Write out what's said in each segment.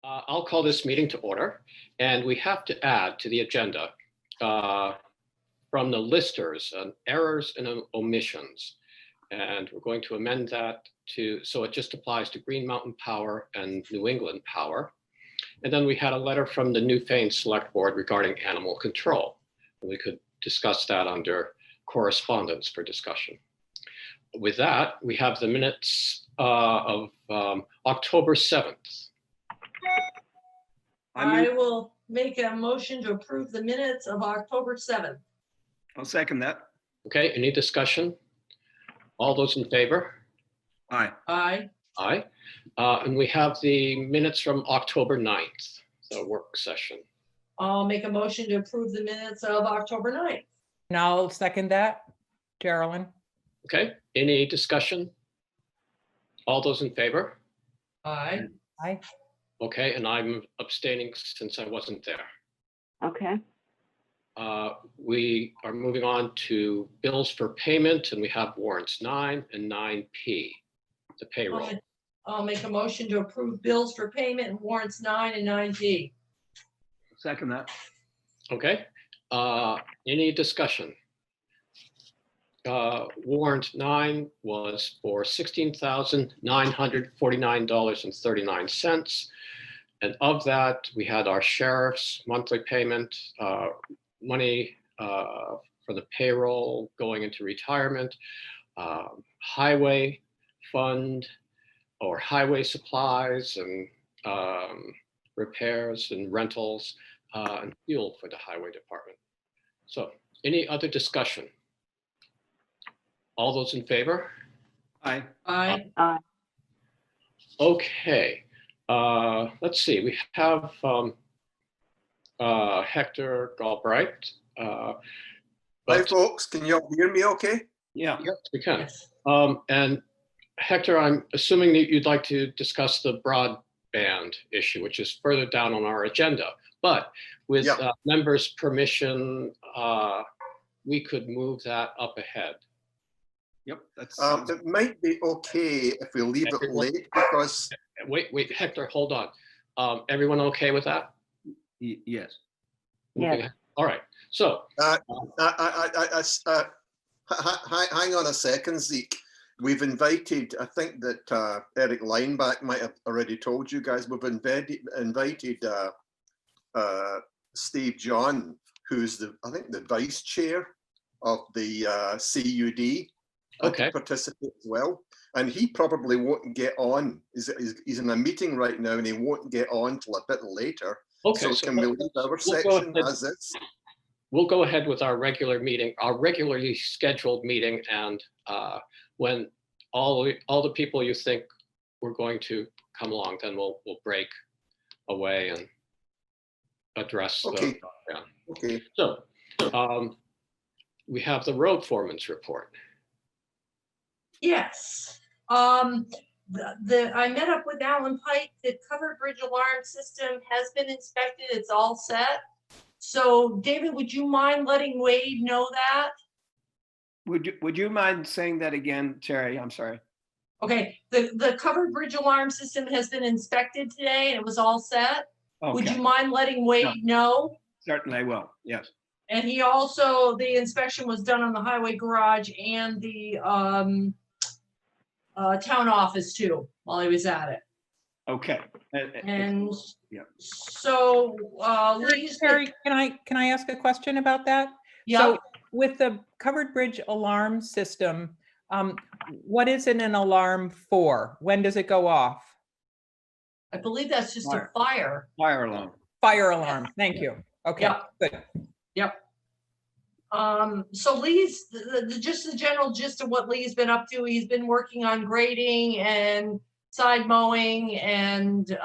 I'll call this meeting to order, and we have to add to the agenda from the listers errors and omissions. And we're going to amend that so it just applies to Green Mountain Power and New England Power. And then we had a letter from the Newfane Selectboard regarding animal control. And we could discuss that under correspondence for discussion. With that, we have the minutes of October 7th. I will make a motion to approve the minutes of October 7th. I'll second that. Okay, any discussion? All those in favor? Aye. Aye. Aye. And we have the minutes from October 9th, the work session. I'll make a motion to approve the minutes of October 9th. And I'll second that, Carolyn. Okay, any discussion? All those in favor? Aye. Aye. Okay, and I'm abstaining since I wasn't there. Okay. We are moving on to bills for payment, and we have warrants 9 and 9P, the payroll. I'll make a motion to approve bills for payment and warrants 9 and 9P. Second that. Okay, any discussion? Warrant 9 was for $16,949.39. And of that, we had our sheriff's monthly payment, money for the payroll going into retirement, highway fund or highway supplies and repairs and rentals and fuel for the highway department. So any other discussion? All those in favor? Aye. Aye. Okay, let's see, we have Hector Galbraith. Hi folks, can you all hear me okay? Yeah. Yes, we can. Yes. And Hector, I'm assuming that you'd like to discuss the broadband issue, which is further down on our agenda. But with Yeah. members' permission, we could move that up ahead. Yep. That's It might be okay if we leave it late because Wait, Hector, hold on. Everyone okay with that? yes. Yes. All right, so. hang on a second, Zeke. We've invited, I think that Eric Lineback might have already told you guys, we've invited Steve John, who's I think the vice chair of the CUD. Okay. To participate as well, and he probably won't get on. He's in a meeting right now, and he won't get on till a bit later. Okay, so can we leave our section as is? We'll go ahead with our regular meeting, our regularly scheduled meeting, and when all the people you think we're going to come along, then we'll break away and address. Okay. Okay. So we have the road foreman's report. Yes. I met up with Alan Pike. The covered bridge alarm system has been inspected. It's all set. So David, would you mind letting Wade know that? Would you mind saying that again, Terry? I'm sorry. Okay, the covered bridge alarm system has been inspected today and it was all set. Okay. Would you mind letting Wade know? Certainly I will. Yes. And he also, the inspection was done on the highway garage and the town office too, while he was at it. Okay. And yeah. so, Lee's. Terry, can I ask a question about that? Yeah. So with the covered bridge alarm system, what is it an alarm for? When does it go off? I believe that's just Fire. a fire. Fire alarm. Fire alarm. Thank you. Okay, Yep. good. Yep. So Lee's, just the general gist of what Lee's been up to, he's been working on grading and side mowing and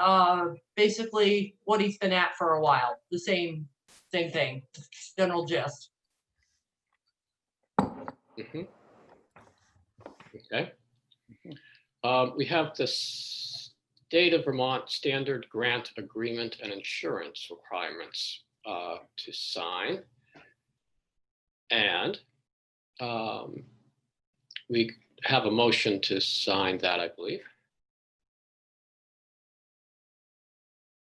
basically what he's been at for a while. The same thing, general gist. Mhm. Okay. We have the State of Vermont Standard Grant Agreement and Insurance Requirements to sign. And we have a motion to sign that, I believe.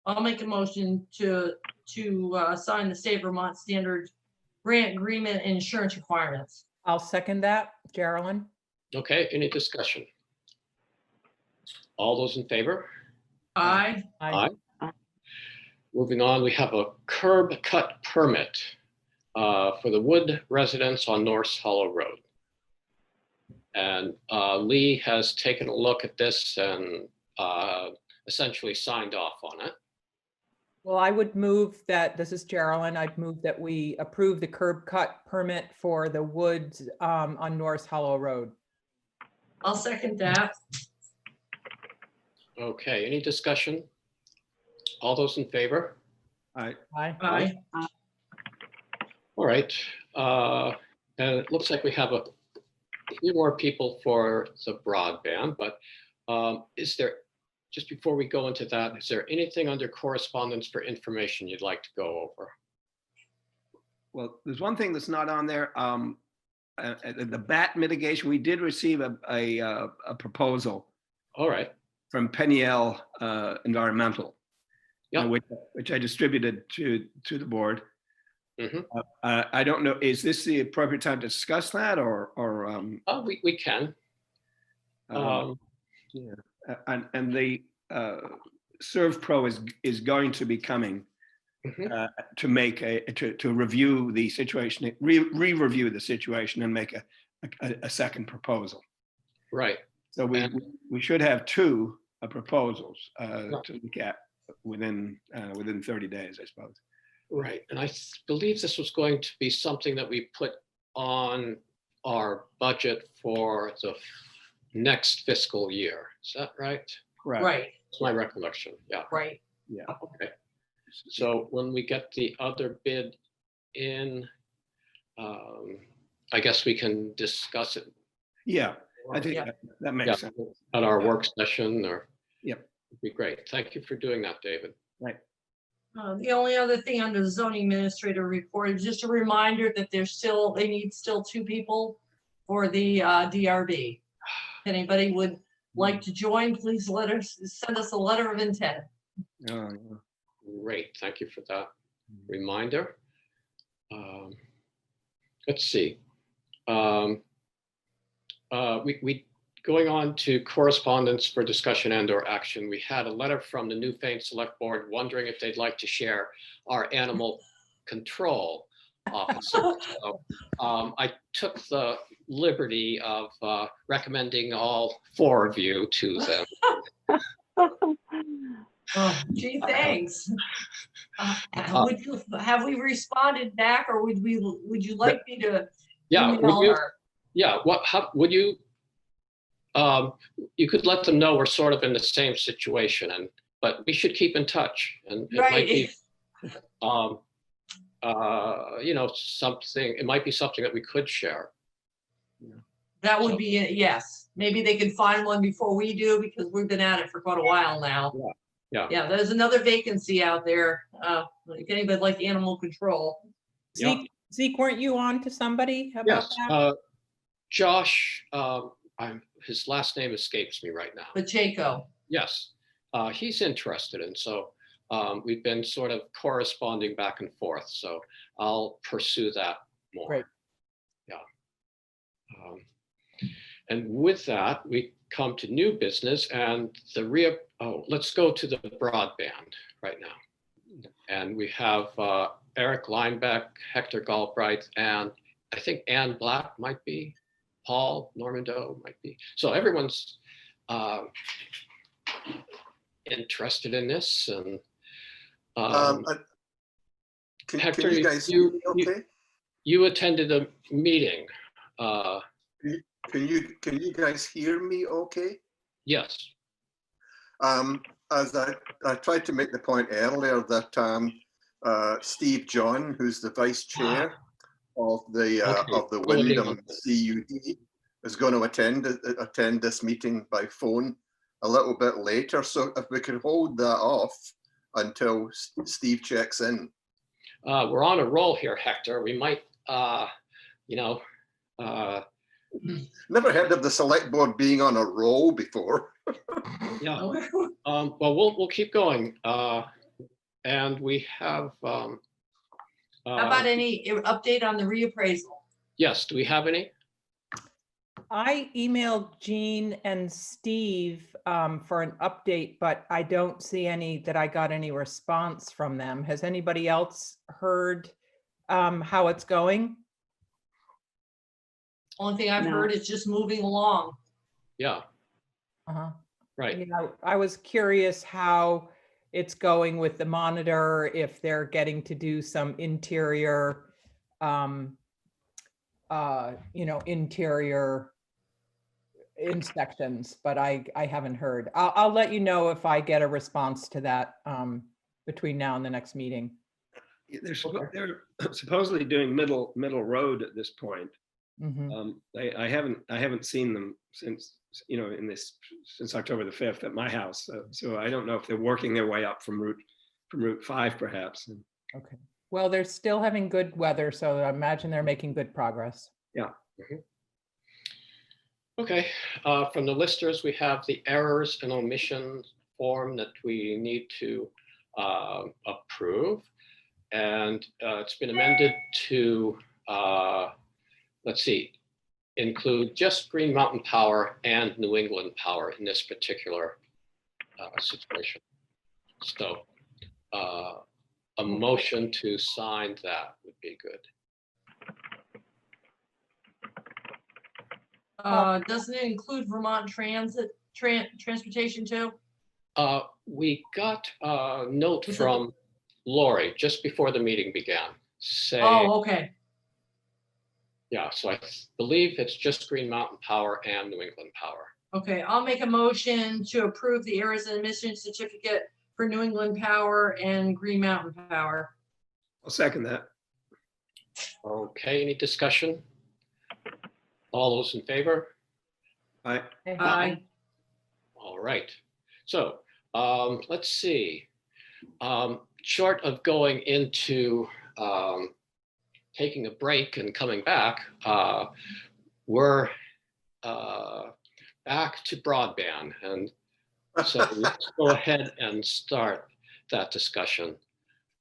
I'll make a motion to sign the State Vermont Standard Grant Agreement and Insurance Requirements. I'll second that. Geraldine? Okay, any discussion? All those in favor? Aye. Aye. Moving on, we have a curb cut permit for the Wood residence on Nourse Hollow Road. And Lee has taken a look at this and essentially signed off on it. Well, I would move that, this is Geraldine, I'd move that we approve the curb cut permit for the woods on North Hollow Road. I'll second that. Okay, any discussion? All those in favor? Aye. Aye. All right, and it looks like we have a few more people for the broadband, but is there, just before we go into that, is there anything under correspondence for information you'd like to go over? Well, there's one thing that's not on there. The bat mitigation, we did receive a proposal All right, from Peniel Environmental, Yeah. which I distributed to the board. Mhm. I don't know, is this the appropriate time to discuss that or we can. yeah, and the Serve Pro is going to be coming Mhm. to make to review the situation, re-review the situation and make a second proposal. Right, So we should have two proposals to look at within 30 days, I suppose. right. And I believe this was going to be something that we put on our budget for the next fiscal year. Is that right? Correct. Right, That's my recollection. Yeah. right. Yeah. Okay. So when we get the other bid in, I guess we can discuss it. Yeah, I think Yeah. that makes Yeah, sense. at our work session or. Yep. It'd be great. Thank you for doing that, David. Right. The only other thing under the zoning administrator report is just a reminder that they need still two people for the DRB. If anybody would like to join, please send us a letter of intent. Yeah. Great. Thank you for that reminder. Let's see. We going on to correspondence for discussion and or action. We had a letter from the Newfane Selectboard wondering if they'd like to share our animal control officer. So, I took the liberty of recommending all four of you to them. Oh, gee, thanks. Have we responded back, or would you like me to Yeah, email would you? her? Yeah, how would you? You could let them know we're sort of in the same situation, but we should keep in touch, and it might be, something. It might be something that we could share. That would be it, yes. Maybe they can find one before we do, because we've been at it for quite a while now. Yeah. Yeah, there's another vacancy out there. If anybody like animal control. Yeah. Zeke, weren't you on to somebody about Yes, that? Josh. His last name escapes me right now. Pacheco. Yes, he's interested, and so we've been sort of corresponding back and forth. So I'll pursue that more. Great. Yeah. And with that, we come to new business and let's go to the broadband right now. And we have Eric Linebeck, Hector Galbraith, and I think Ann Black might be, Paul Normando might be. So everyone's interested in this. And Can Hector, you guys hear me okay? you attended a meeting. Can you guys hear me okay? Yes. As I tried to make the point earlier that Steve John, who's the vice chair of the Wyndham CUD, is going to attend this meeting by phone a little bit later. So if we could hold that off until Steve checks in. We're on a roll here, Hector. We might, Never heard of the select board being on a roll before. yeah. Well, we'll keep going. And we have, How about any update on the reappraisal? yes, do we have any? I emailed Jean and Steve for an update, but I don't see any that I got any response from them. Has anybody else heard how it's going? Only thing I've No. heard is just moving along. Yeah, Uh-huh. right. You know, I was curious how it's going with the monitor, if they're getting to do some interior, interior inspections, but I haven't heard. I'll let you know if I get a response to that between now and the next meeting. They're supposedly doing middle road at this point. Mhm. I haven't seen them since, since October the 5th at my house. So I don't know if they're working their way up from Route 5 perhaps. Okay. Well, they're still having good weather, so I imagine they're making good progress. Yeah. Okay, from the listers, we have the errors and omissions form that we need to approve. And it's been amended to, let's see, include just Green Mountain Power and New England Power in this particular situation. So a motion to sign that would be good. Doesn't it include Vermont transportation too? We got a note Is it- from Lori just before the meeting began saying, Oh, okay. yeah, so I believe it's just Green Mountain Power and New England Power. Okay, I'll make a motion to approve the errors and omissions certificate for New England Power and Green Mountain Power. I'll second that. Okay, any discussion? All those in favor? I Aye. All right. So let's see. Short of going into taking a break and coming back, we're back to broadband. And so let's go ahead and start that discussion.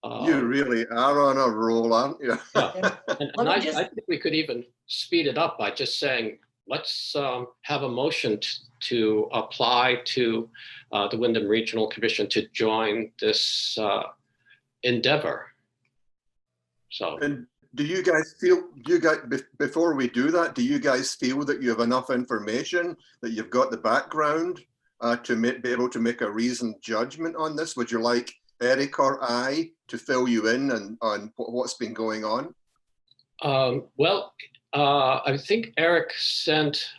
You really are on a roll, aren't you? Yeah. And Let me I just- think we could even speed it up by just saying, let's have a motion to apply to the Wyndham Regional Commission to join this endeavor. So, And do you guys before we do that, do you guys feel that you have enough information, that you've got the background to be able to make a reasoned judgment on this? Would you like Eric or I to fill you in on what's been going on? well, I think Eric sent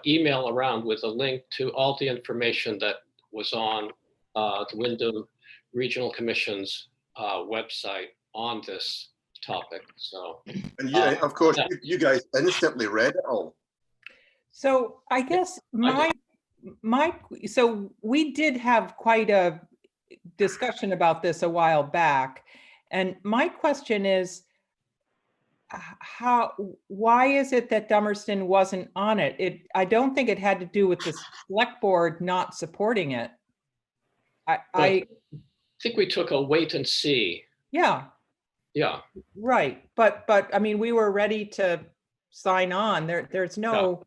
email around with a link to all the information that was on the Wyndham Regional Commission's website on this topic. So, And you, of course, yeah. you guys instantly read it all. So I guess so we did have quite a discussion about this a while back. And my question is, why is it that Dummerston wasn't on it? I don't think it had to do with the select board not supporting it. I think we took a wait and see. yeah, Yeah, right. But I mean, we were ready to sign on. There's no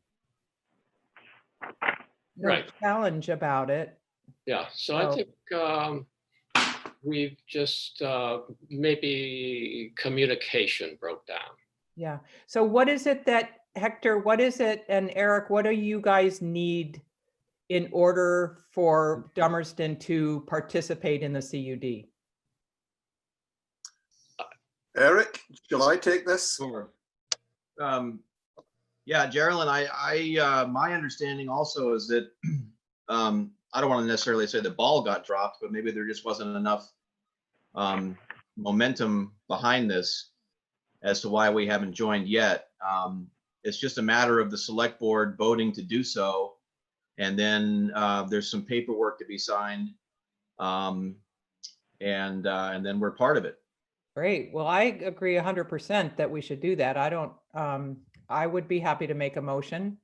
Right. challenge about it. yeah. So I Oh. think we've just maybe communication broke down. Yeah. So what is it that, Hector, what is it, and Eric, what do you guys need in order for Dummerston to participate in the CUD? Eric, shall I take this? Sure. Yeah, Geraldine, I my understanding also is that I don't want to necessarily say the ball got dropped, but maybe there just wasn't enough momentum behind this as to why we haven't joined yet. It's just a matter of the select board voting to do so, and then there's some paperwork to be signed, and then we're part of it. Great. Well, I agree 100% that we should do that. I would be happy to make a motion.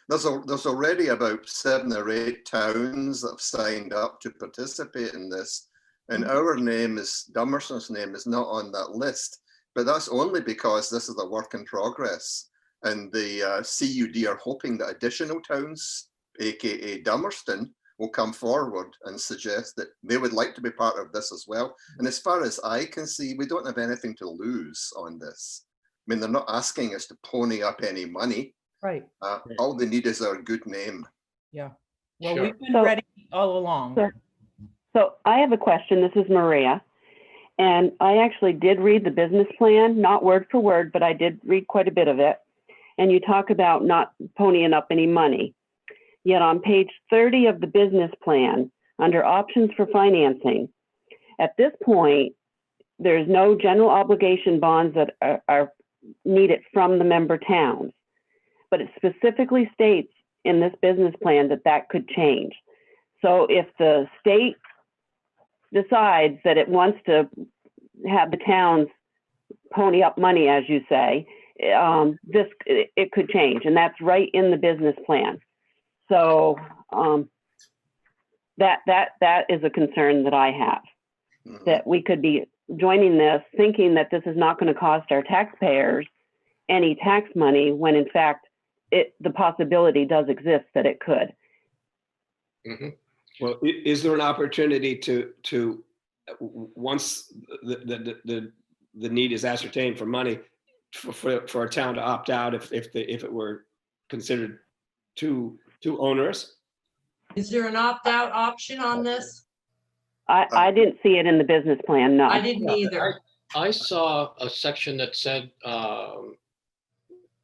There's already about 7 or 8 towns that have signed up to participate in this. And our name is, Dummerston's name is not on that list, but that's only because this is a work in progress. And the CUD are hoping that additional towns, AKA Dummerston, will come forward and suggest that they would like to be part of this as well. And as far as I can see, we don't have anything to lose on this. I mean, they're not asking us to pony up any money. Right. All they need is our good name. Yeah. Well, Sure. we've been So- ready all along. So- So I have a question. This is Maria. And I actually did read the business plan, not word for word, but I did read quite a bit of it. And you talk about not ponying up any money. Yet on page 30 of the business plan, under options for financing, at this point, there's no general obligation bonds that are needed from the member towns. But it specifically states in this business plan that that could change. So if the state decides that it wants to have the towns pony up money, as you say, it could change, and that's right in the business plan. So that is a concern that I have, that we could be joining this thinking that this is not going to cost our taxpayers any tax money, when in fact the possibility does exist that it could. Mhm. Well, is there an opportunity to once the need is ascertained for money, for a town to opt out if it were considered too onerous? Is there an opt-out option on this? I didn't see it in the business plan, no. I didn't either. I saw a section that said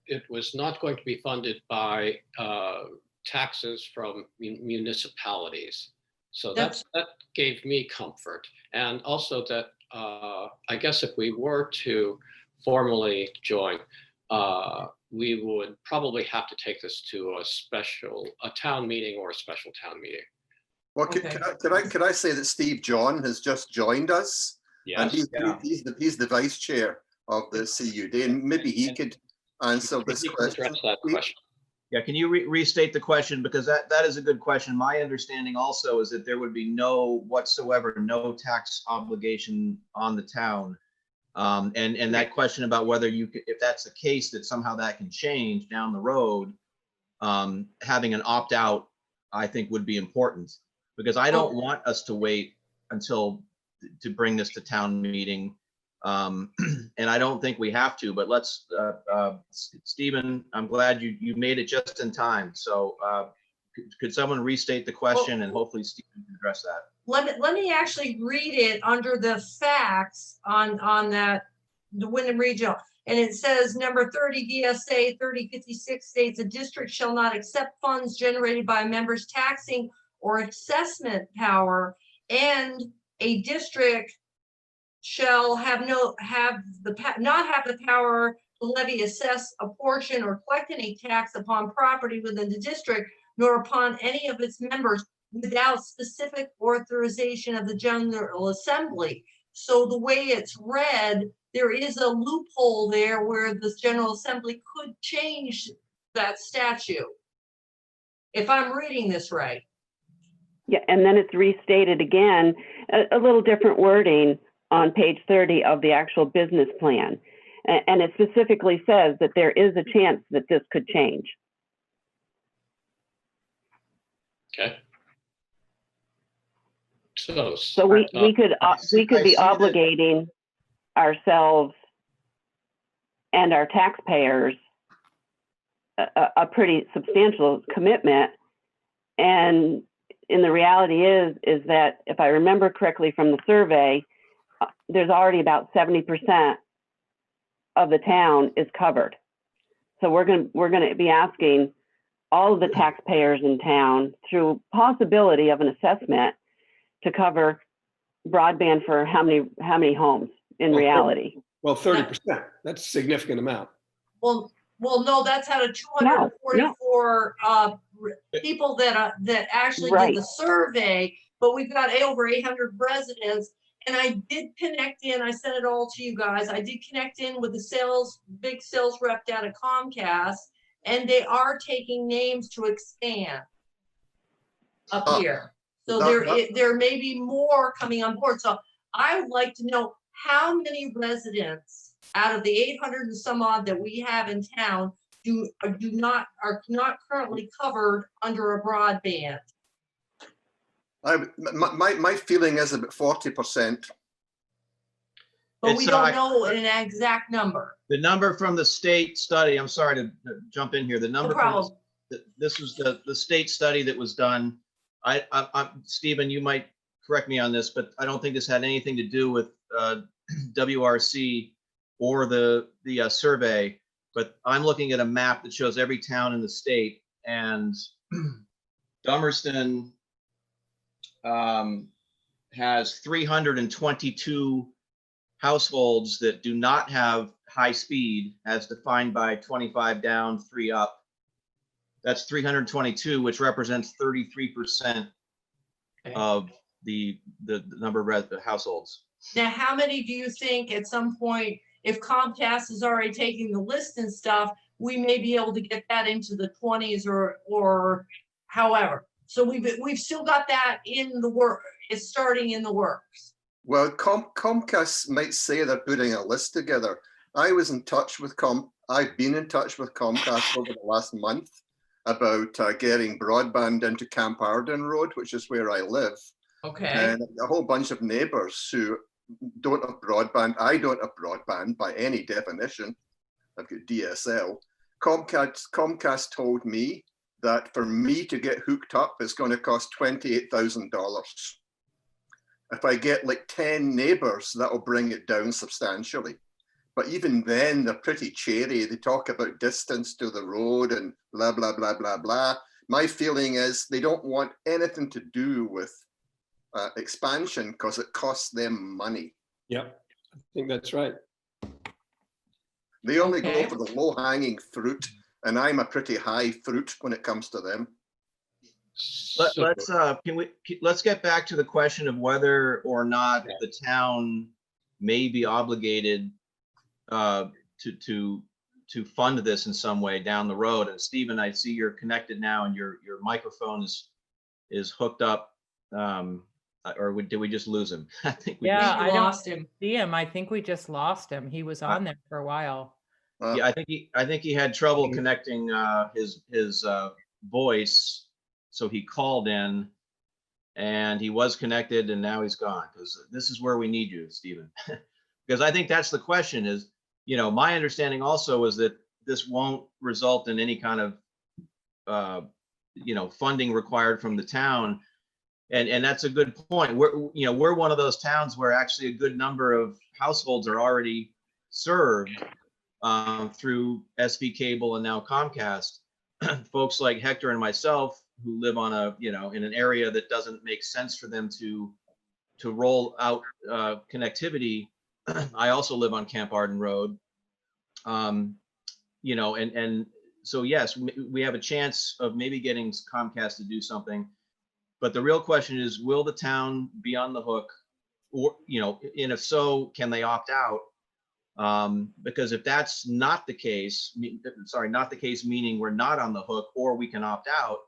it was not going to be funded by taxes from municipalities. So that gave me comfort. And also that I guess if we were to formally join, we would probably have to take this to a town meeting or a special town meeting. Well, Okay. could I say that Steve John has just joined us? And Yes. he's the vice chair of the CUD, and maybe he could answer this He can question. address that question. Yeah, can you restate the question? Because that is a good question. My understanding also is that there would be no tax obligation on the town. And that question about whether if that's the case, that somehow that can change down the road, having an opt-out, I think would be important. Because I don't want us to wait until to bring this to town meeting. And I don't think we have to, but let's, Stephen, I'm glad you made it just in time. So could someone restate the question, and hopefully Stephen can address that. Let me actually read it under the facts on that, the Wyndham Regional. And it says number 30 VSA 3056 states a district shall not accept funds generated by members' taxing or assessment power, and a district shall not have the power to levy, assess a portion, or collect any tax upon property within the district, nor upon any of its members without specific authorization of the General Assembly. So the way it's read, there is a loophole there where the General Assembly could change that statute. If I'm reading this right. Yeah, and then it's restated again, a little different wording on page 30 of the actual business plan. And it specifically says that there is a chance that this could change. Okay. So we could be obligating ourselves and our taxpayers a pretty substantial commitment. And the reality is that if I remember correctly from the survey, there's already about 70% of the town is covered. So we're going to be asking all of the taxpayers in town, through possibility of an assessment, to cover broadband for how many homes in reality? Well, 30%, that's a significant amount. Well, no, that's out of 244 people that actually did the survey, but we've got over 800 residents. And I did connect in, I sent it all to you guys. I did connect in with the big sales rep down at Comcast, and they are taking names to expand up here. So That- there may be more coming on board. So I would like to know how many residents out of the 800 and some odd that we have in town are not currently covered under a broadband. My feeling is about 40%. But we It's, don't know an exact number. The number from the state study, I'm sorry to jump in here, the No number from problem. this was the state study that was done. Stephen, you might correct me on this, but I don't think this had anything to do with WRC or the survey. But I'm looking at a map that shows every town in the state, and Dummerston has 322 households that do not have high speed as defined by 25 down, 3 up. That's 322, which represents 33% Okay. of the number of households. Now, how many do you think at some point, if Comcast is already taking the list and stuff, we may be able to get that into the 20s or however? So we've still got that in the work. It's starting in the works. Well, Comcast might say they're putting a list together. I was in touch with I've been in touch with Comcast over the last month about getting broadband into Camp Arden Road, which is where I live. Okay. And a whole bunch of neighbours who don't have broadband. I don't have broadband by any definition. I've got DSL. Comcast told me that for me to get hooked up, it's going to cost $28,000. If I get like 10 neighbours, that'll bring it down substantially. But even then, they're pretty cheery. They talk about distance to the road and blah, blah, blah, blah, blah. My feeling is they don't want anything to do with expansion because it costs them money. Yep, I think that's right. They only Okay. go for the low-hanging fruit, and I'm a pretty high fruit when it comes to them. Let's get back to the question of whether or not the town may be obligated to fund this in some way down the road. And Stephen, I see you're connected now, and your microphone is hooked up. Or did we just lose him? I think we Yeah, We I don't lost him. see him. I think we just lost him. He was on there for a while. Yeah, I think he had trouble connecting his voice, so he called in, and he was connected, and now he's gone. Because this is where we need you, Stephen. Because I think that's the question. Is, my understanding also is that this won't result in any kind of funding required from the town, and that's a good point. We're one of those towns where actually a good number of households are already served through SV Cable and now Comcast. Folks like Hector and myself who live on in an area that doesn't make sense for them to roll out connectivity. I also live on Camp Arden Road. And so yes, we have a chance of maybe getting Comcast to do something, but the real question is, will the town be on the hook, or and if so, can they opt out? Because if that's not the case, meaning we're not on the hook or we can opt out,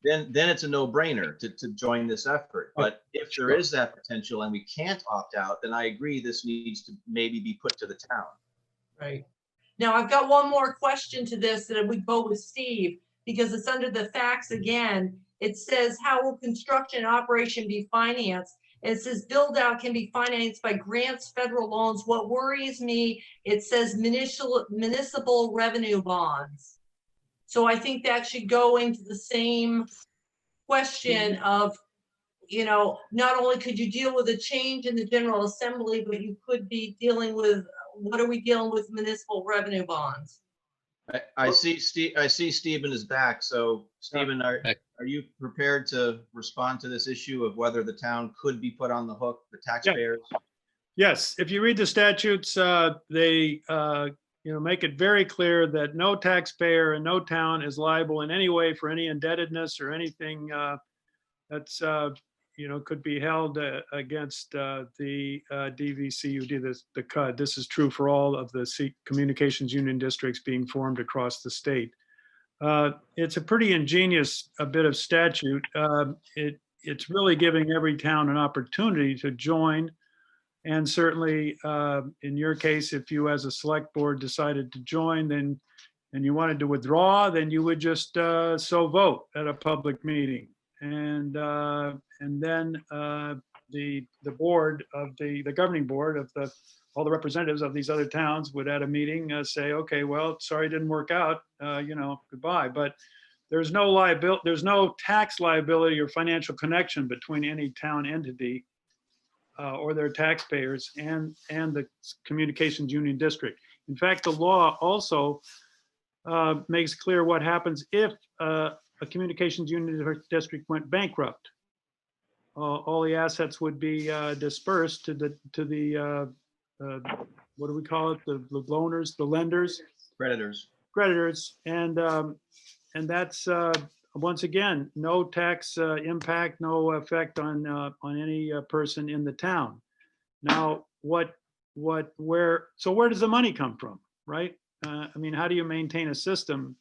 then it's a no-brainer to join this effort. But if there is that potential and we can't opt out, then I agree this needs to maybe be put to the town. Right. Now, I've got one more question to this that we go with Steve, because it's under the facts again. It says, how will construction and operation be financed? And it says build out can be financed by grants, federal loans. What worries me, it says municipal revenue bonds. So I think that should go into the same question of, not only could you deal with a change in the General Assembly, but you could be dealing with, what are we dealing with municipal revenue bonds? I see Stephen is back. So Stephen, are you prepared to respond to this issue of whether the town could be put on the hook, the taxpayers? Yes, if you read the statutes, they make it very clear that no taxpayer and no town is liable in any way for any indebtedness or anything that's could be held against the DVCUD, the CUD. This is true for all of the communications union districts being formed across the state. It's a pretty ingenious bit of statute. it's really giving every town an opportunity to join. And certainly, in your case, if you as a select board decided to join, then, and you wanted to withdraw, then you would just so vote at a public meeting. And then the board of the governing board of all the representatives of these other towns would at a meeting say, okay, well, sorry, it didn't work out, goodbye. But there's no liability, there's no tax liability or financial connection between any town entity or their taxpayers and the communications union district. In fact, the law also makes clear what happens if a communications union district went bankrupt. All the assets would be dispersed to the what do we call it? The loaners, the lenders, creditors, and that's once again no tax impact, no effect on any person in the town. Now, where does the money come from, right? I mean, how do you maintain a system,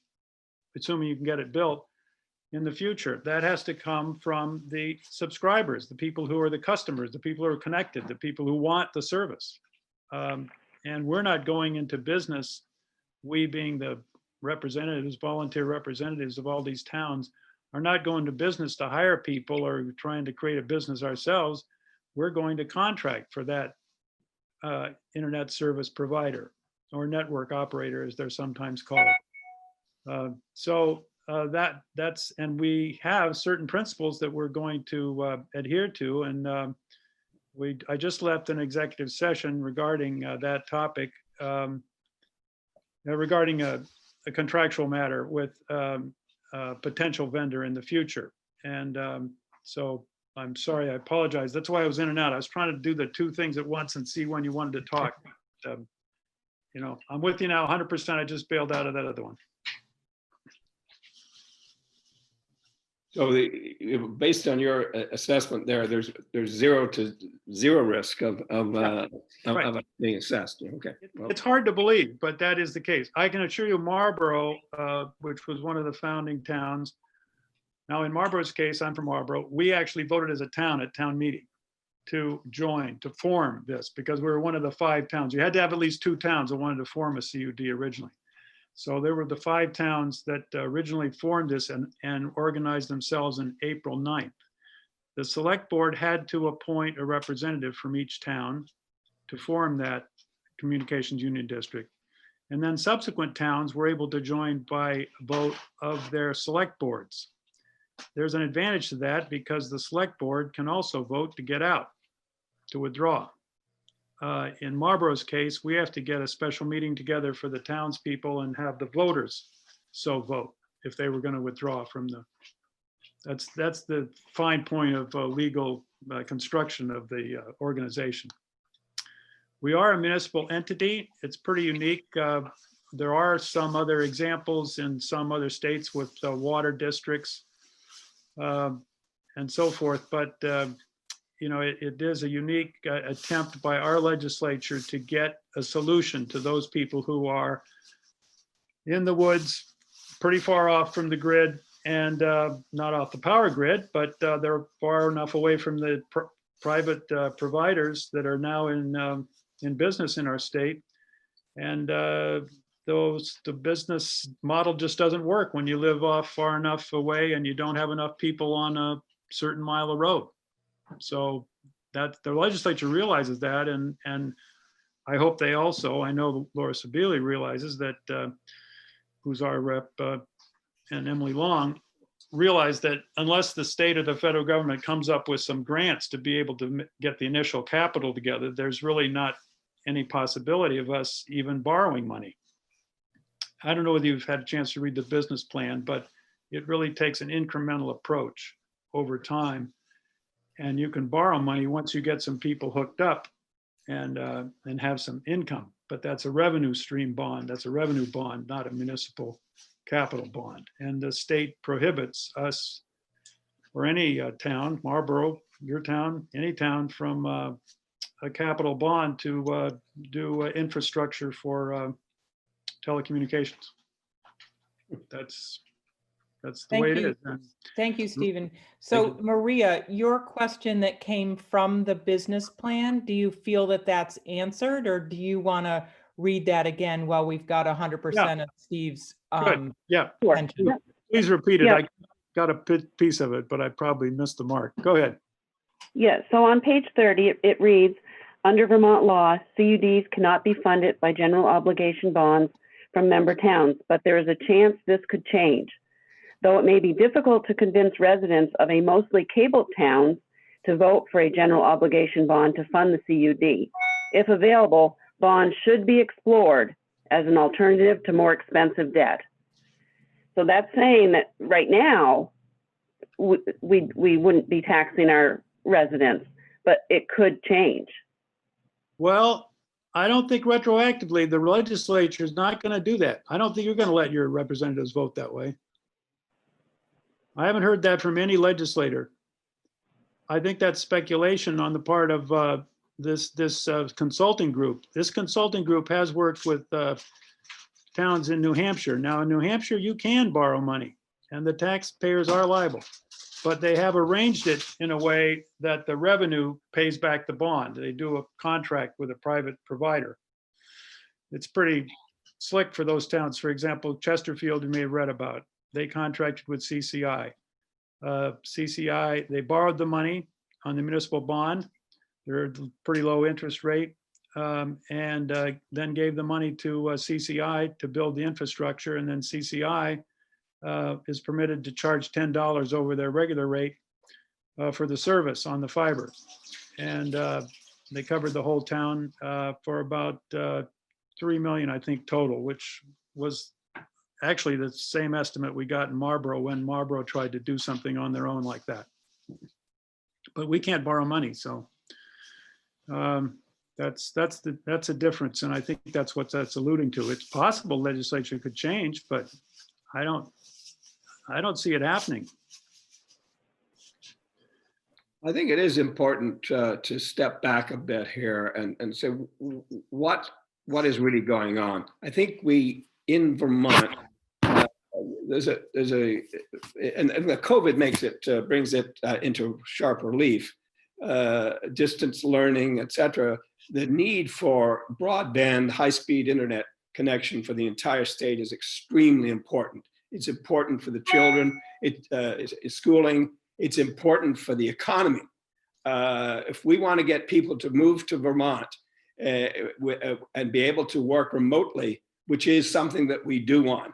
assuming you can get it built in the future? That has to come from the subscribers, the people who are the customers, the people who are connected, the people who want the service. And we're not going into business, we being the representatives, volunteer representatives of all these towns, are not going to business to hire people or trying to create a business ourselves. We're going to contract for that internet service provider or network operator, as they're sometimes called. That's, and we have certain principles that we're going to adhere to. And I just left an executive session regarding that topic, regarding a contractual matter with a potential vendor in the future. And so I'm sorry, I apologize. That's why I was in and out. I was trying to do the two things at once and see when you wanted to talk. I'm with you now 100%. I just bailed out of that other one. So based on your assessment there, there's 0 to 0 risk of it being assessed. Okay. Well, It's hard to believe, but that is the case. I can assure you Marlboro, which was one of the founding towns. Now in Marlboro's case, I'm from Marlboro. We actually voted as a town at town meeting to join, to form this, because we were one of the 5 towns. You had to have at least 2 towns that wanted to form a CUD originally. So there were the 5 towns that originally formed this and organized themselves on April 9th. The select board had to appoint a representative from each town to form that communications union district. And then subsequent towns were able to join by vote of their select boards. There's an advantage to that because the select board can also vote to get out, to withdraw. In Marlboro's case, we have to get a special meeting together for the townspeople and have the voters so vote if they were going to withdraw from the, that's the fine point of legal construction of the organization. We are a municipal entity. It's pretty unique. There are some other examples in some other states with water districts and so forth, but it is a unique attempt by our legislature to get a solution to those people who are in the woods, pretty far off from the grid and not off the power grid, but they're far enough away from the private providers that are now in business in our state. And the business model just doesn't work when you live off far enough away and you don't have enough people on a certain mile of road. So that the legislature realizes that, and I hope they also, I know Laura Sabili realizes that, who's our rep, and Emily Long, realize that unless the state or the federal government comes up with some grants to be able to get the initial capital together, there's really not any possibility of us even borrowing money. I don't know whether you've had a chance to read the business plan, but it really takes an incremental approach over time. And you can borrow money once you get some people hooked up and have some income. But that's a revenue stream bond. That's a revenue bond, not a municipal capital bond. And the state prohibits us or any town, Marlboro, your town, any town, from a capital bond to do infrastructure for telecommunications. That's That's the way it is. Thank you, Stephen. So Maria, your question that came from the business plan, do you feel that that's answered, or do you want to read that again while we've got 100% of Steve's Good. Yeah, Sure. attention? Yeah. please repeat it. Yeah. I got a piece of it, but I probably missed the mark. Go ahead. Yeah, so on page 30, it reads, under Vermont law, CUDs cannot be funded by general obligation bonds from member towns, but there is a chance this could change. Though it may be difficult to convince residents of a mostly cabled towns to vote for a general obligation bond to fund the CUD. If available, bonds should be explored as an alternative to more expensive debt. So that's saying that right now, we wouldn't be taxing our residents, but it could change. Well, I don't think retroactively, the legislature is not going to do that. I don't think you're going to let your representatives vote that way. I haven't heard that from any legislator. I think that's speculation on the part of this consulting group. This consulting group has worked with towns in New Hampshire. Now, in New Hampshire, you can borrow money and the taxpayers are liable, but they have arranged it in a way that the revenue pays back the bond. They do a contract with a private provider. It's pretty slick for those towns. For example, Chesterfield, you may have read about. They contracted with CCI. CCI, they borrowed the money on the municipal bond. They're a pretty low interest rate, and then gave the money to CCI to build the infrastructure. And then CCI is permitted to charge $10 over their regular rate for the service on the fiber. And they covered the whole town for about 3 million, I think, total, which was actually the same estimate we got in Marlboro when Marlboro tried to do something on their own like that. But we can't borrow money, so that's a difference, and I think that's what that's alluding to. It's possible legislature could change, but I don't see it happening. I think it is important to step back a bit here and say what is really going on. I think we in Vermont there's a and the COVID makes it brings it into sharp relief. Distance learning, etc. The need for broadband, high-speed internet connection for the entire state is extremely important. It's important for the children. It's schooling. It's important for the economy. If we want to get people to move to Vermont and be able to work remotely, which is something that we do want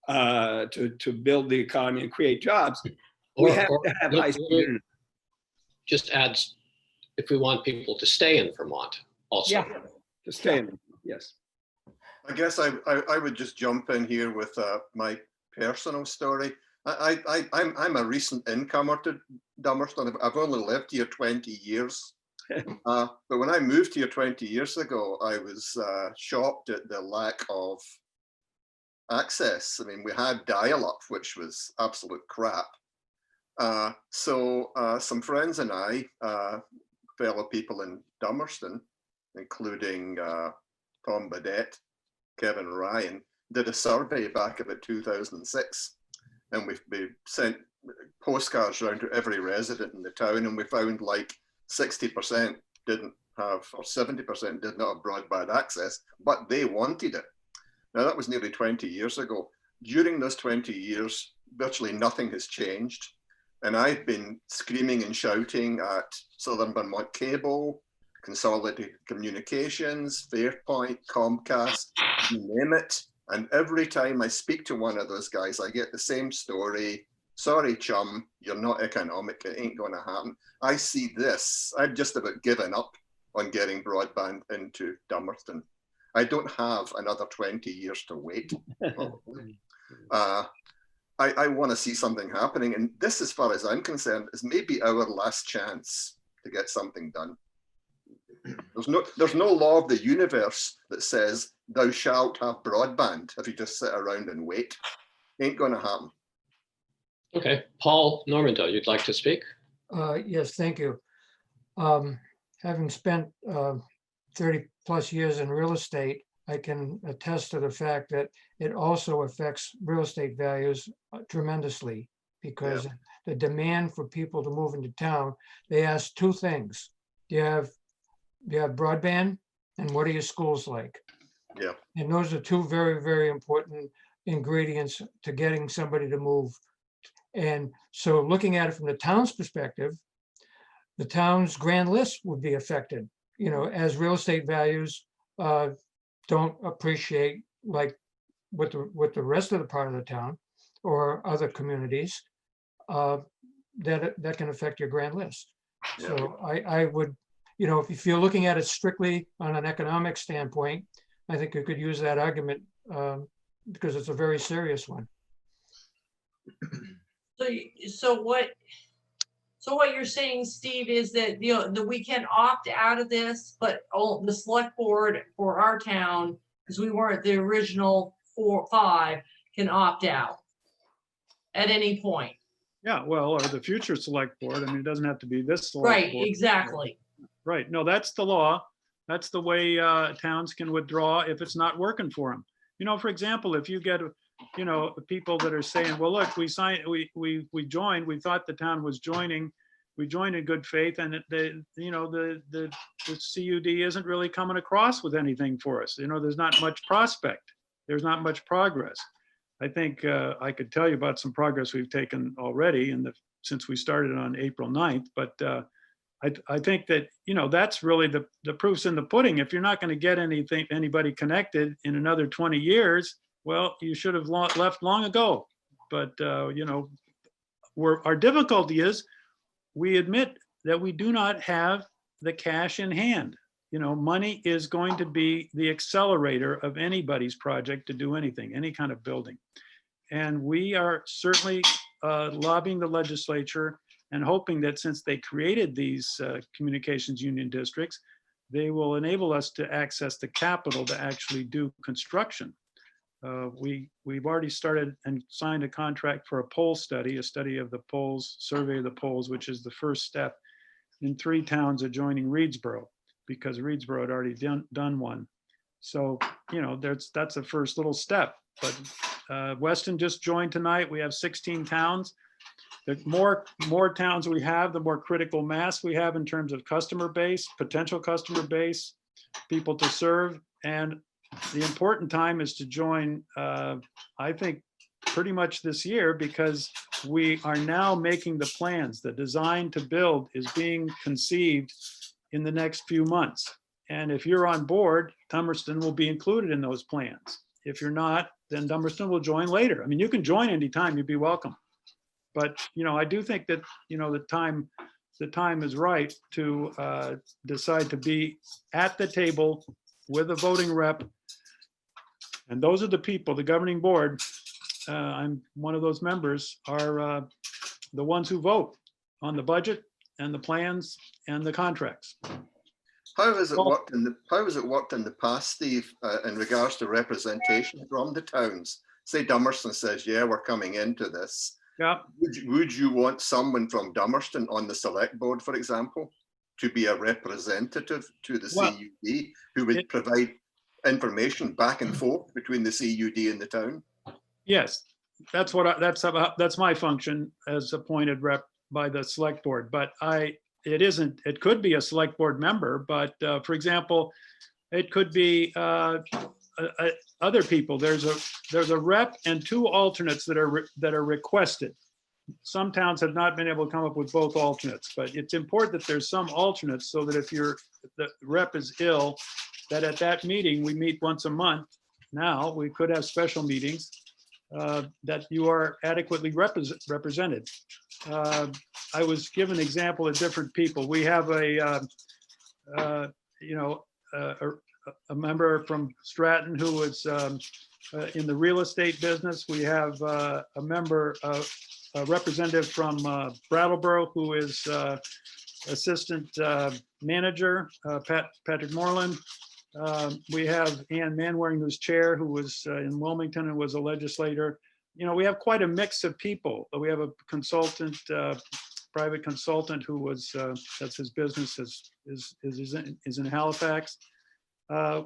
to build the economy and create jobs, we have to have high-speed internet. Just adds, if we want people to stay in Vermont also. Yeah. To stay in, yes. I guess I would just jump in here with my personal story. I'm a recent incomer to Dummerston. I've only lived here 20 years. But when I moved here 20 years ago, I was shocked at the lack of access. I mean, we had dial-up, which was absolute crap. So some friends and I, fellow people in Dummerston, including Tom Badette, Kevin Ryan, did a survey back about 2006. And we sent postcards around to every resident in the town, and we found like 60% didn't have, or 70% did not have broadband access, but they wanted it. Now that was nearly 20 years ago. During those 20 years, virtually nothing has changed. And I've been screaming and shouting at Southern Vermont Cable, Consolidated Communications, Fairpoint, Comcast, you name it. And every time I speak to one of those guys, I get the same story. Sorry, chum, you're not economic. It ain't going to happen. I see this. I've just about given up on getting broadband into Dummerston. I don't have another 20 years to wait. I want to see something happening. And this, as far as I'm concerned, is maybe our last chance to get something done. There's no law of the universe that says thou shalt have broadband if you just sit around and wait. Ain't going to happen. Okay, Paul Normando, you'd like to speak? Yes, thank you. Having spent 30 plus years in real estate, I can attest to the fact that it also affects real estate values tremendously, because the demand for people to move into town, they ask two things. Do you have broadband, and what are your schools like? Yeah. And those are two very, very important ingredients to getting somebody to move. And so looking at it from the town's perspective, the town's grand list would be affected, you know, as real estate values don't appreciate like with the rest of the part of the town or other communities, that can affect your grand list. Yeah. So I would, you know, if you're looking at it strictly on an economic standpoint, I think you could use that argument because it's a very serious one. So what you're saying, Steve, is that, you know, that we can opt out of this, but the select board for our town, because we weren't the original 5, can opt out at any point. Yeah, well, or the future select board. I mean, it doesn't have to be this select Right, board. exactly. Right. No, that's the law. That's the way towns can withdraw if it's not working for them. You know, for example, if you get, you know, people that are saying, well, look, we signed, we joined, we thought the town was joining, we joined in good faith, and the CUD isn't really coming across with anything for us. You know, there's not much prospect. There's not much progress. I think I could tell you about some progress we've taken already since we started on April 9th, but I think that, you know, that's really the proof's in the pudding. If you're not going to get anybody connected in another 20 years, well, you should have left long ago. But, you know, our difficulty is we admit that we do not have the cash in hand. You know, money is going to be the accelerator of anybody's project to do anything, any kind of building. And we are certainly lobbying the legislature and hoping that since they created these communications union districts, they will enable us to access the capital to actually do construction. We've already started and signed a contract for a poll study, a study of the polls, survey of the polls, which is the first step in 3 towns adjoining Reedsboro, because Reedsboro had already done one. So, you know, that's the first little step. But Weston just joined tonight. We have 16 towns. The more towns we have, the more critical mass we have in terms of customer base, potential customer base, people to serve. And the important time is to join, I think, pretty much this year, because we are now making the plans. The design to build is being conceived in the next few months. And if you're on board, Dummerston will be included in those plans. If you're not, then Dummerston will join later. I mean, you can join anytime, you'd be welcome. But, you know, I do think that, you know, the time is right to decide to be at the table with a voting rep. And those are the people, the governing board, I'm one of those members, are the ones who vote on the budget and the plans and the contracts. How has it worked in the past, Steve, in regards to representation from the towns? Say Dummerston says, yeah, we're coming into this. Yeah. Would you want someone from Dummerston on the select board, for example, to be a representative to the CUD who would provide information back and forth between the CUD and the town? Yes, that's my function as appointed rep by the select board. But it could be a select board member, but for example, it could be other people. There's a rep and 2 alternates that are requested. Some towns have not been able to come up with both alternates, but it's important that there's some alternates so that if the rep is ill, that at that meeting, we meet once a month. Now we could have special meetings that you are adequately represented. I was given an example of different people. We have a member from Stratton who was in the real estate business. We have a representative from Brattleboro who is assistant manager, Patrick Moreland. We have Ann Manwaring, who's chair, who was in Wilmington and was a legislator. You know, we have quite a mix of people. We have a consultant, private consultant who was, that's his business, is in Halifax.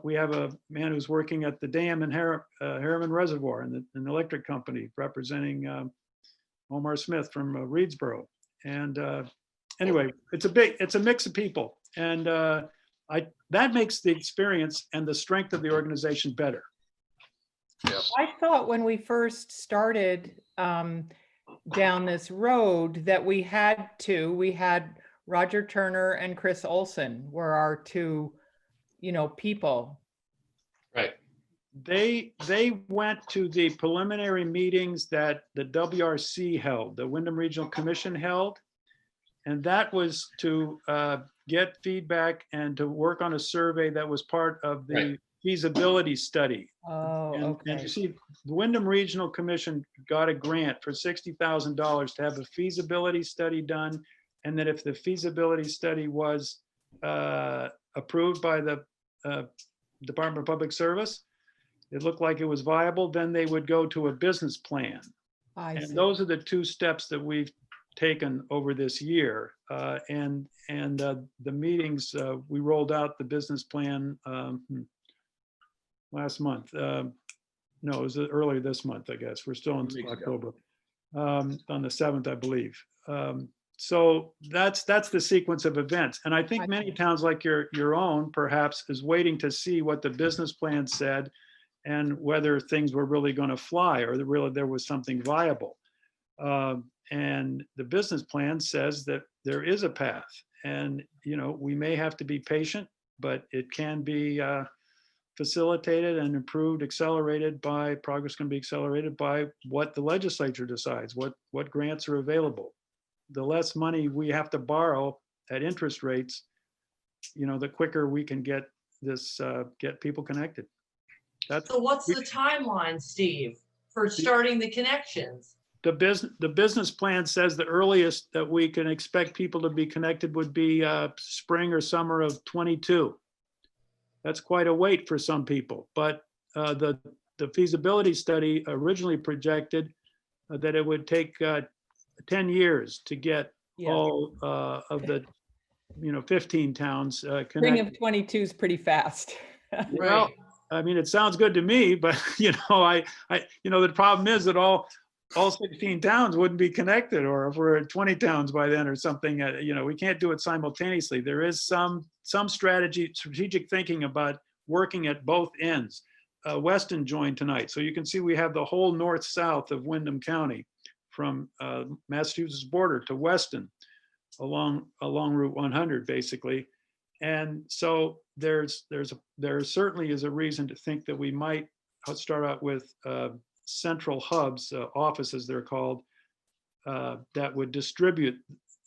We have a man who's working at the dam in Harriman Reservoir in the electric company, representing Omar Smith from Reedsboro. And anyway, it's a mix of people, and that makes the experience and the strength of the organization better. I thought when we first started down this road that we had Roger Turner and Chris Olson were our two, people. Right. They went to the preliminary meetings that the WRC held, the Wyndham Regional Commission held, and that was to get feedback and to work on a survey that was part of the Right. feasibility study. Oh, And okay. you see, the Wyndham Regional Commission got a grant for $60,000 to have a feasibility study done. And that if the feasibility study was approved by the Department of Public Service, it looked like it was viable, then they would go to a business plan. I see. And those are the two steps that we've taken over this year. And the meetings, we rolled out the business plan last month. No, it was earlier this month, I guess. We're still in 2 weeks ago. October, on the 7th, I believe. So that's the sequence of events. And I think many towns like your own perhaps is waiting to see what the business plan said and whether things were really going to fly or there was something viable. And the business plan says that there is a path, and we may have to be patient, but it can be facilitated and improved, progress can be accelerated by what the legislature decides, what grants are available. The less money we have to borrow at interest rates, the quicker we can get people connected. So what's the timeline, Steve, for starting the connections? The business plan says the earliest that we can expect people to be connected would be spring or summer of '22. That's quite a wait for some people, but the feasibility study originally projected that it would take 10 years to get all of the 15 towns Spring connected. of 22 is pretty fast. Well, I mean, it sounds good to me, but the problem is that all 16 towns wouldn't be connected, or if we're at 20 towns by then or something, we can't do it simultaneously. There is some strategic thinking about working at both ends. Weston joined tonight, so you can see we have the whole north-south of Wyndham County, from Massachusetts border to Weston, along Route 100, basically. And so there certainly is a reason to think that we might start out with central hubs, offices they're called, that would distribute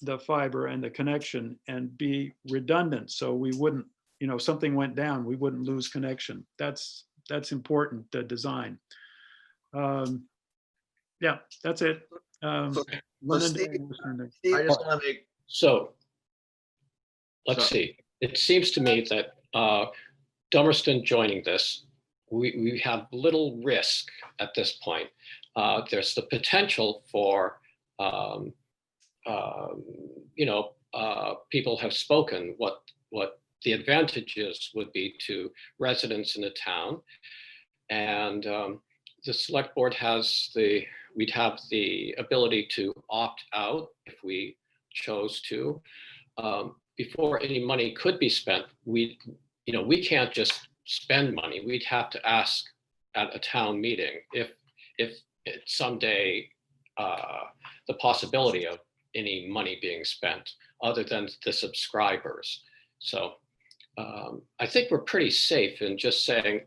the fiber and the connection and be redundant. So we wouldn't, if something went down, we wouldn't lose connection. That's important design. Yeah, that's it. I just want to make, So let's see. It seems to me that Dummerston joining this, we have little risk at this point. There's the potential for, people have spoken what the advantages would be to residents in the town. And the select board we'd have the ability to opt out if we chose to. Before any money could be spent, we can't just spend money. We'd have to ask at a town meeting if it's someday the possibility of any money being spent other than the subscribers. So I think we're pretty safe in just saying,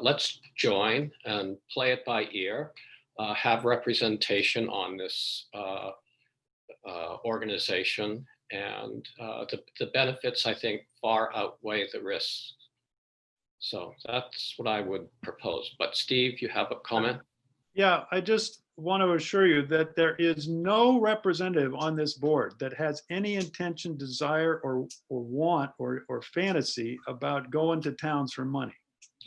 let's join and play it by ear, have representation on this organization, and the benefits, I think, far outweigh the risks. So that's what I would propose. But Steve, you have a comment? Yeah, I just want to assure you that there is no representative on this board that has any intention, desire, or want or fantasy about going to towns for money.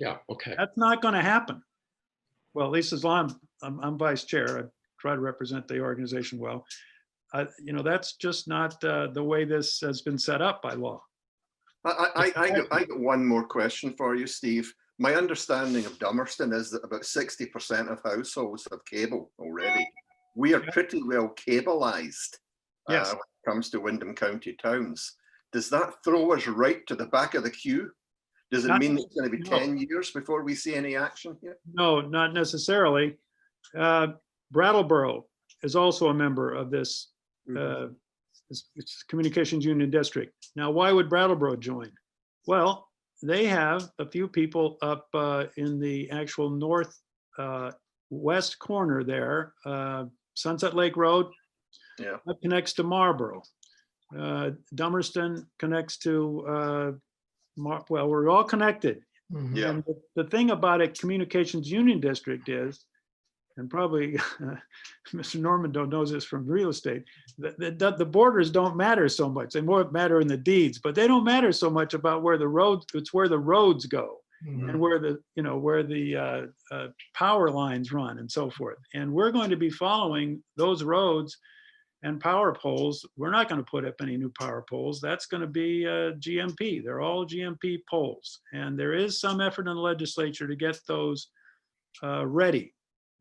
Yeah, okay. That's not going to happen. Well, at least as long as I'm vice chair, I try to represent the organization well. That's just not the way this has been set up by law. I got one more question for you, Steve. My understanding of Dummerston is that about 60% of households have cable already. We are pretty well cableized Yes. when it comes to Windham County towns. Does that throw us right to the back of the queue? Does it Not- mean it's going to be no. 10 years before we see any action here? No, not necessarily. Brattleboro is also a member of this it's Communications Union District. Now, why would Brattleboro join? Well, they have a few people up in the actual north west corner there, Sunset Lake Road. Yeah. That connects to Marlboro. Dummerston connects to, well, we're all connected. Mhm. Yeah. And the thing about a Communications Union District is, and probably Mr. Norman knows this from real estate, the borders don't matter so much. They more matter in the deeds, but they don't matter so much about where the roads, it's where the roads go Mhm. and where the, where the power lines run and so forth. And we're going to be following those roads and power poles. We're not going to put up any new power poles. That's going to be GMP. They're all GMP poles. And there is some effort in the legislature to get those ready,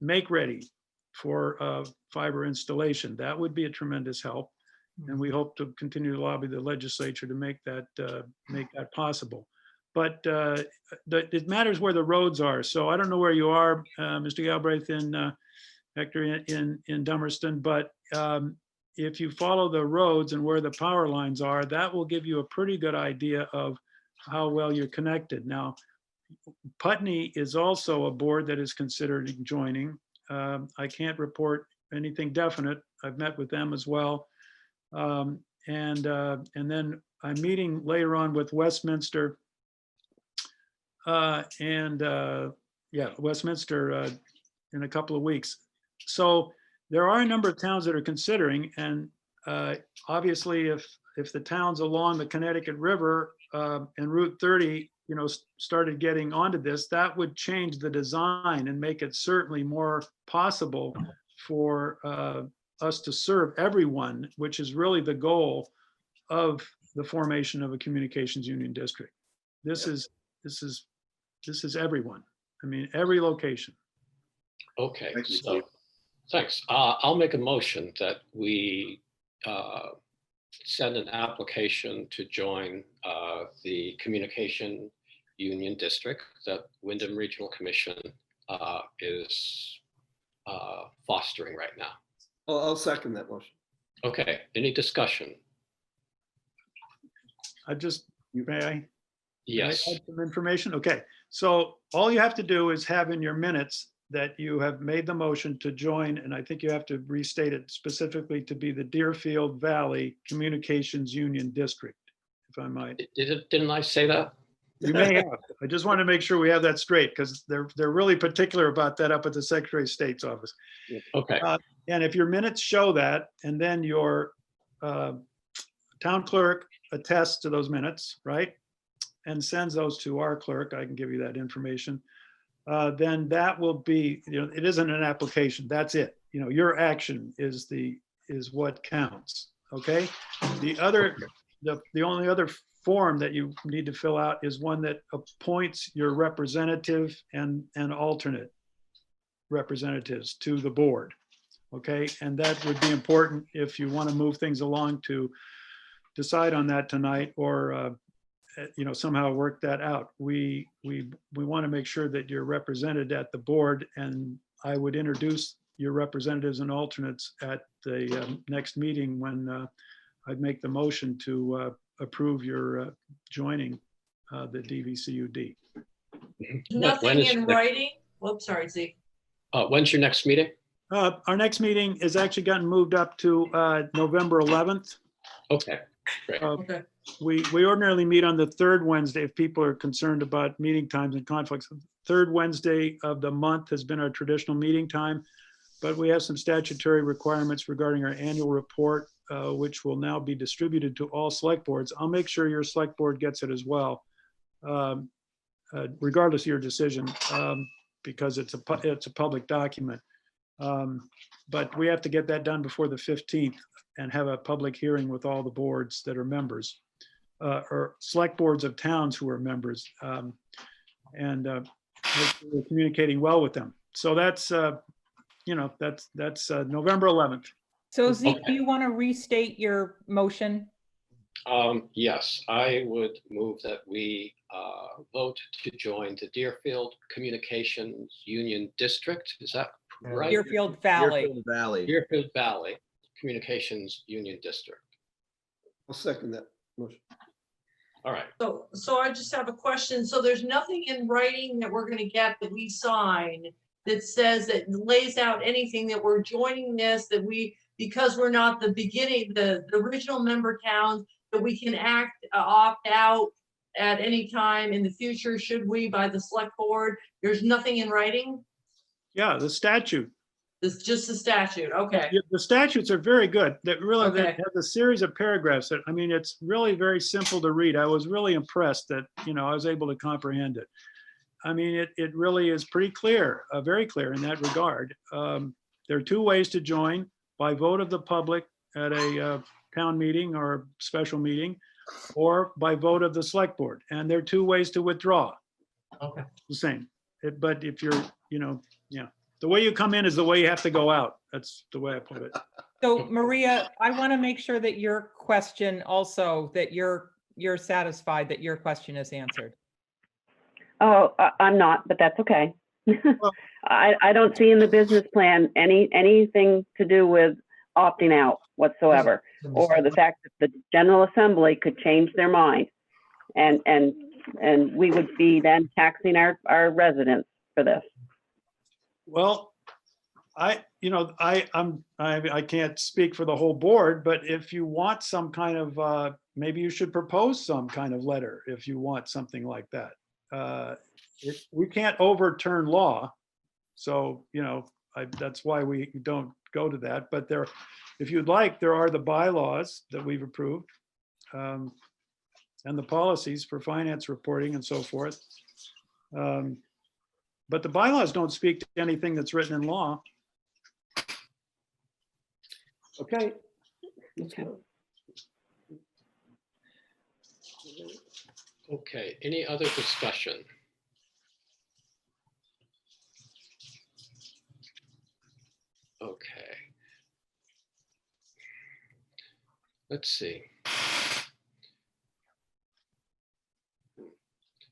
make ready for fiber installation. That would be a tremendous help. And we hope to continue to lobby the legislature to make that possible. But it matters where the roads are. So I don't know where you are, Mr. Galbraith, in Hector, in Dummerston, but if you follow the roads and where the power lines are, that will give you a pretty good idea of how well you're connected. Now, Putney is also a board that is considered joining. I can't report anything definite. I've met with them as well. And then I'm meeting later on with Westminster Westminster in a couple of weeks. So there are a number of towns that are considering, and obviously if the towns along the Connecticut River and Route 30, started getting onto this, that would change the design and make it certainly more possible for us to serve everyone, which is really the goal of the formation of a communications union district. This is everyone. I mean, every location. Okay, Thank you, so Steve. thanks. I'll make a motion that we send an application to join the Communication Union District that Windham Regional Commission is fostering right now. I'll second that motion. Okay, any discussion? May I? Yes. Add some information? Okay, so all you have to do is have in your minutes that you have made the motion to join, and I think you have to restate it specifically to be the Deerfield Valley Communications Union District, if I might. Didn't I say that? You may have. I just want to make sure we have that straight because they're really particular about that up at the Secretary of State's office. Okay, And if your minutes show that, and then your town clerk attests to those minutes, right? And sends those to our clerk, I can give you that information. Then that will be, it isn't an application, that's it. Your action is what counts, okay? The only other form that you need to fill out is one that appoints your representative and alternate representatives to the board, okay? And that would be important if you want to move things along to decide on that tonight or somehow work that out. We want to make sure that you're represented at the board, and I would introduce your representatives and alternates at the next meeting when I'd make the motion to approve your joining the DVCUD. When Nothing is in your next- writing? Whoops, sorry, Zeke. when's your next meeting? Our next meeting is actually gotten moved up to November 11th. Okay, great. Okay. We ordinarily meet on the third Wednesday if people are concerned about meeting times and conflicts. Third Wednesday of the month has been our traditional meeting time, but we have some statutory requirements regarding our annual report, which will now be distributed to all select boards. I'll make sure your select board gets it as well, regardless of your decision, because it's a public document. But we have to get that done before the 15th and have a public hearing with all the boards that are members. or select boards of towns who are members. And we're communicating well with them. So that's, that's November 11th. So Zeke, do Okay. you want to restate your motion? Yes, I would move that we vote to join the Deerfield Communications Union District. Is that right? Deerfield Valley. Deerfield Valley. Deerfield Valley Communications Union District. I'll second that motion. All right. So I just have a question. So there's nothing in writing that we're gonna get that we sign that says, that lays out anything that we're joining this, that we, because we're not the beginning, the original member towns, that we can opt out at any time in the future, should we, by the select board? There's nothing in writing? Yeah, the statute. It's just the statute, okay. Yeah, the statutes are very good. That really Okay. that has a series of paragraphs that, I mean, it's really very simple to read. I was really impressed that, I was able to comprehend it. I mean, it really is pretty clear, very clear in that regard. There are two ways to join: by vote of the public at a town meeting or special meeting, or by vote of the select board. And there are two ways to withdraw. Okay. The same. But if you're, the way you come in is the way you have to go out. That's the way I put it. So Maria, I want to make sure that your question also, that you're satisfied that your question is answered. Oh, I'm not, but that's okay. I don't see in the business plan anything to do with opting out whatsoever, or the fact that the General Assembly could change their mind, and we would be then taxing our residents for this. Well, I can't speak for the whole board, but if you want some kind of, maybe you should propose some kind of letter if you want something like that. We can't overturn law. So, that's why we don't go to that. But if you'd like, there are the bylaws that we've approved, and the policies for finance reporting and so forth. But the bylaws don't speak to anything that's written in law. Okay. Okay, any other discussion? Okay. Let's see.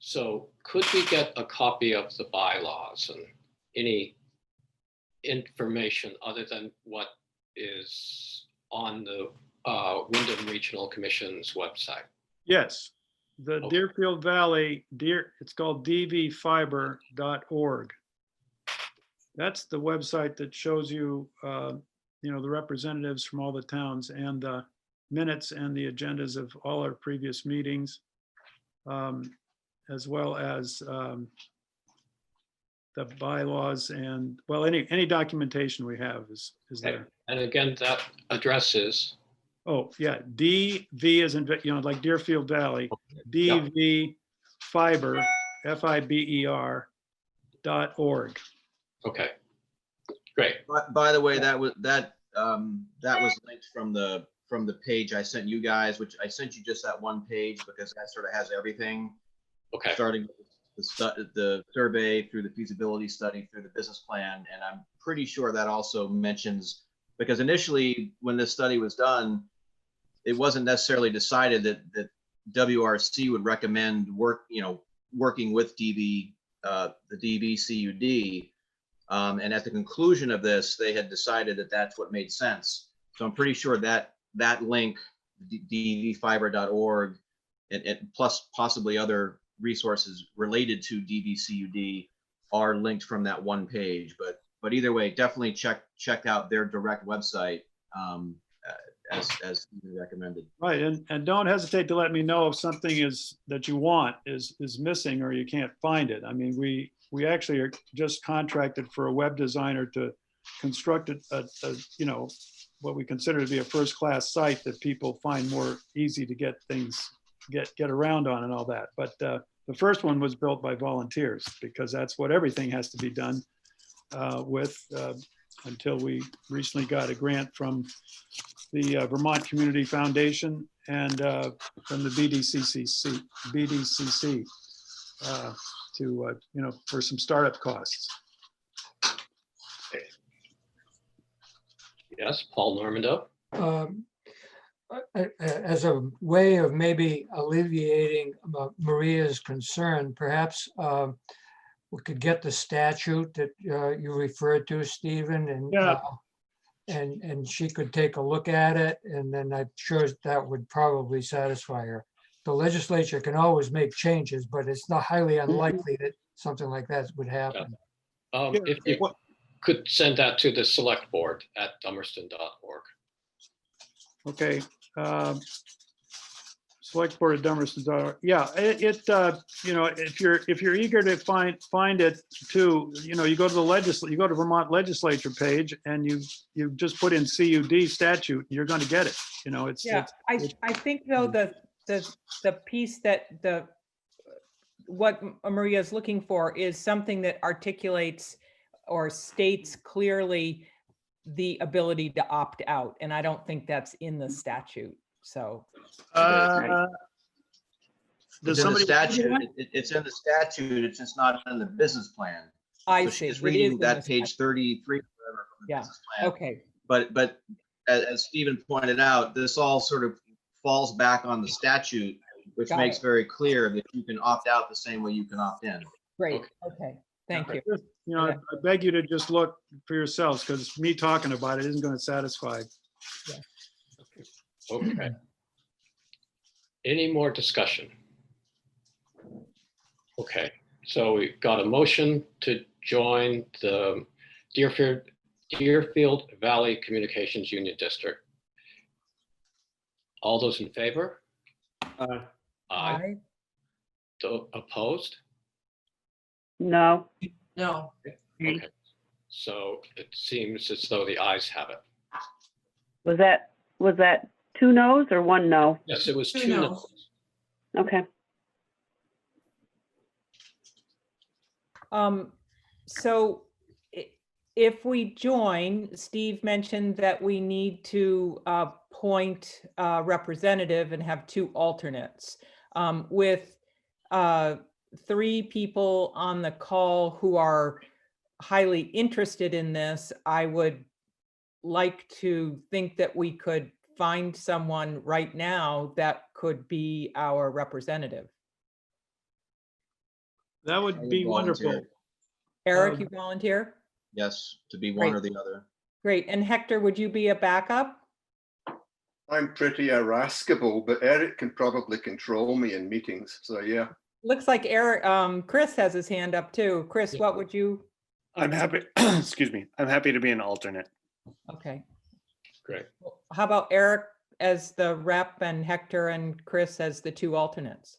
So could we get a copy of the bylaws and any information other than what is on the Wyndham Regional Commission's website? Yes, the Okay. Deerfield Valley, it's called dvfiber.org. That's the website that shows you, the representatives from all the towns and the minutes and the agendas of all our previous meetings, as well as the bylaws and, well, any documentation we have is there. And again, that address is, Oh, yeah, DV is in, like Deerfield Valley, DV Fiber, FIBER.org. okay, great. By the way, that was linked from the page I sent you guys, which I sent you just that one page because that sort of has everything, Okay, starting with the survey through the feasibility study through the business plan. And I'm pretty sure that also mentions, because initially when this study was done, it wasn't necessarily decided that WRC would recommend working with the DVCUD. And at the conclusion of this, they had decided that that's what made sense. So I'm pretty sure that link, dvfiber.org, and plus possibly other resources related to DVCUD are linked from that one page. But either way, definitely check out their direct website as recommended. Right, and don't hesitate to let me know if something that you want is missing or you can't find it. I mean, we actually are just contracted for a web designer to construct what we consider to be a first-class site that people find more easy to get around on and all that. But the first one was built by volunteers because that's what everything has to be done with until we recently got a grant from the Vermont Community Foundation and from the BDCC to, for some startup costs. Yes, Paul Normando. As a way of maybe alleviating Maria's concern, perhaps we could get the statute that you referred to, Stephen, and Yeah. and she could take a look at it, and then I'm sure that would probably satisfy her. The legislature can always make changes, but it's not highly unlikely that something like that would happen. If you could send that to the Selectboard at dummerston.org. Okay. Select Board of Dummerston. Yeah, if you're eager to find it too, you go to the Vermont legislature page and you just put in CUD statute, you're going to get it. I think though the piece that what Maria is looking for is something that articulates or states clearly the ability to opt out, and I don't think that's in the statute. So It's in the statute. It's in the statute. It's just not in the business plan. I So see. she's It is reading in that the page statute. 33 or whatever from the Yeah. business plan. Okay. But as Stephen pointed out, this all sort of falls back on the statute, which Got makes it. very clear that you can opt out the same way you can opt in. Great. Okay. Thank you. I beg you to just look for yourselves, because me talking about it isn't going to satisfy. Okay. Any more discussion? Okay, so we've got a motion to join the Deerfield Valley Communications Union District. All those in favor? Aye. Opposed? No, No, Okay, so it seems as though the ayes have it. was that 2 no's or 1 no? Yes, it was Two 2 no's. no's. Okay. So if we join, Steve mentioned that we need to appoint a representative and have 2 alternates. With 3 people on the call who are highly interested in this, I would like to think that we could find someone right now that could be our representative. That I would would be volunteer. wonderful. Eric, you volunteer? Yes, to be one Great. or the other. Great. And Hector, would you be a backup? I'm pretty irascible, but Eric can probably control me in meetings. So yeah. Looks like Eric, Chris has his hand up too. Chris, what would you? I'm happy, excuse me, I'm happy to be an alternate. Okay. Great. How about Eric as the rep and Hector and Chris as the 2 alternates?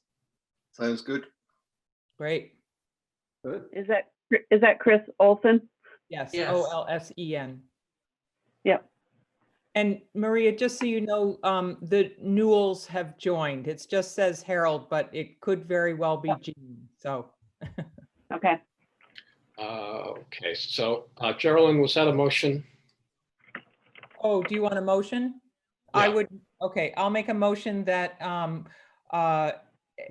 Sounds good. Great. Good. Is that Chris Olson? Yes, Yes. Olsen. Yep. And Maria, just so you know, the Newells have joined. It just says Harold, but it could very well be Jean. So. Okay. Okay, so Geraldine, was that a motion? Oh, do you want a motion? I Yeah. would, okay, I'll make a motion that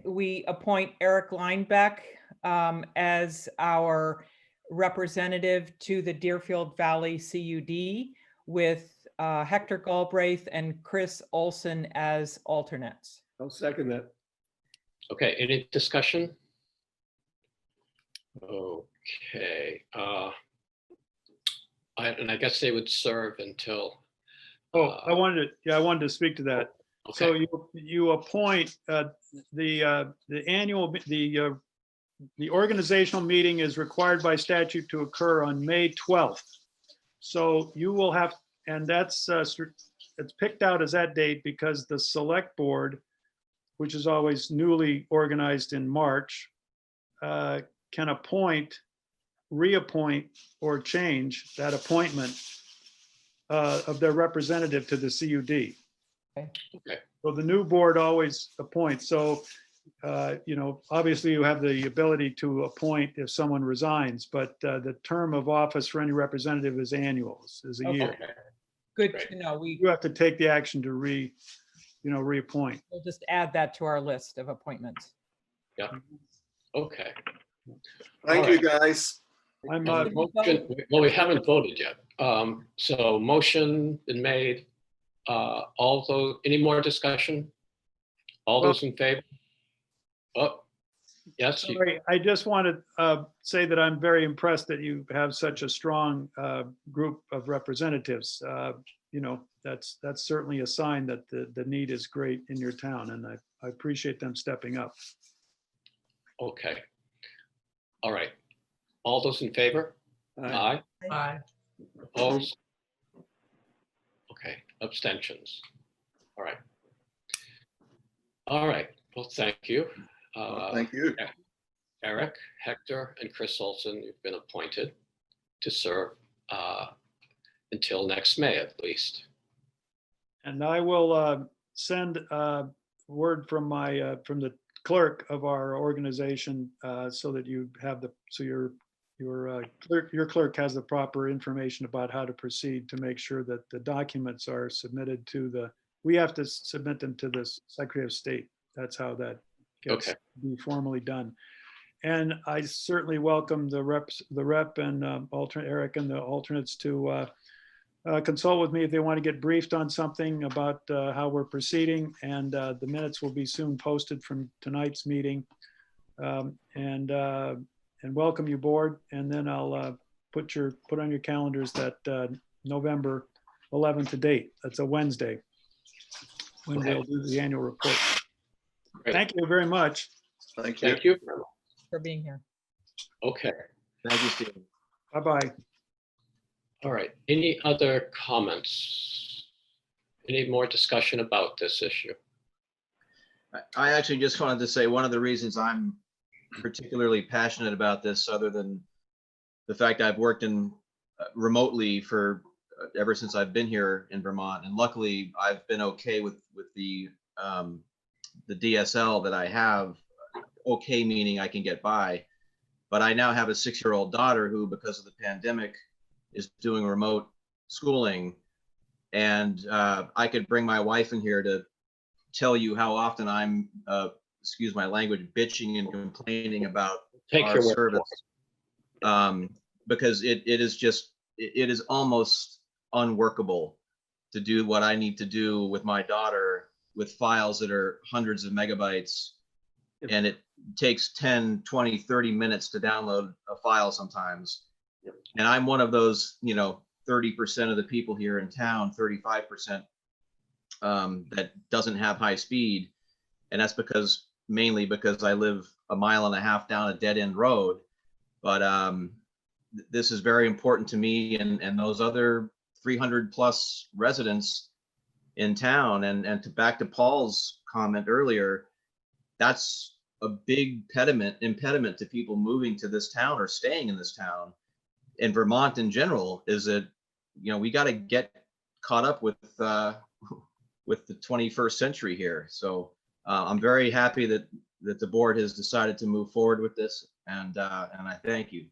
we appoint Eric Linebeck as our representative to the Deerfield Valley CUD with Hector Galbraith and Chris Olson as alternates. I'll second that. Okay, any discussion? Okay. And I guess they would serve until. I wanted to speak to that. So Okay, you appoint the organizational meeting is required by statute to occur on May 12th. So you will have, and that's it's picked out as that date because the select board, which is always newly organized in March, can appoint, reappoint, or change that appointment of their representative to the CUD. okay, So the new board always appoints. So, obviously you have the ability to appoint if someone resigns, but the term of office for any representative is annual, is a year. okay. good Great. to know. You have to take the action to reappoint. We'll just add that to our list of appointments. Okay. Thank All you, guys. I'm, Well, we haven't voted yet. So motion been made. All those, any more discussion? All those in favor? Oh, yes. sorry, I just want to say that I'm very impressed that you have such a strong group of representatives. That's certainly a sign that the need is great in your town, and I appreciate them stepping up. Okay. All right. All those in favor? Aye. Bye. Opposed? Okay, abstentions. All right. All right, well, thank you. Thank you. Eric, Hector, and Chris Olson, you've been appointed to serve until next May at least. And I will send word from from the clerk of our organization so that you have your clerk has the proper information about how to proceed to make sure that the documents are submitted to we have to submit them to the Secretary of State. That's how that gets Okay. to be formally done. And I certainly welcome the rep and alternate Eric and the alternates to consult with me if they want to get briefed on something about how we're proceeding. And the minutes will be soon posted from tonight's meeting. And welcome you, board. And then I'll put on your calendars that November 11th to date. That's a Wednesday when Okay. we'll do the annual report. Great. Thank you very much. Thank you. Thank you. For being here. Okay, Thank you, Stephen. Bye-bye. all right. Any other comments? Any more discussion about this issue? I actually just wanted to say one of the reasons I'm particularly passionate about this, other than the fact I've worked in remotely for ever since I've been here in Vermont, and luckily I've been okay with the DSL that I have. Okay, meaning I can get by, but I now have a 6-year-old daughter who, because of the pandemic, is doing remote schooling, and I could bring my wife in here to tell you how often I'm, excuse my language, bitching and complaining about Take our your word for service, because it is almost unworkable to do what I need to do with my daughter with files that are hundreds of megabytes, and it takes 10, 20, 30 minutes to download a file sometimes. And I'm one of those, 30% of the people here in town, 35%, that doesn't have high speed. And that's mainly because I live a mile and a half down a dead end road. But this is very important to me and those other 300 plus residents in town. And back to Paul's comment earlier, that's a big impediment to people moving to this town or staying in this town. In Vermont in general, is that, we got to get caught up with the 21st century here. So I'm very happy that the board has decided to move forward with this, and I thank you.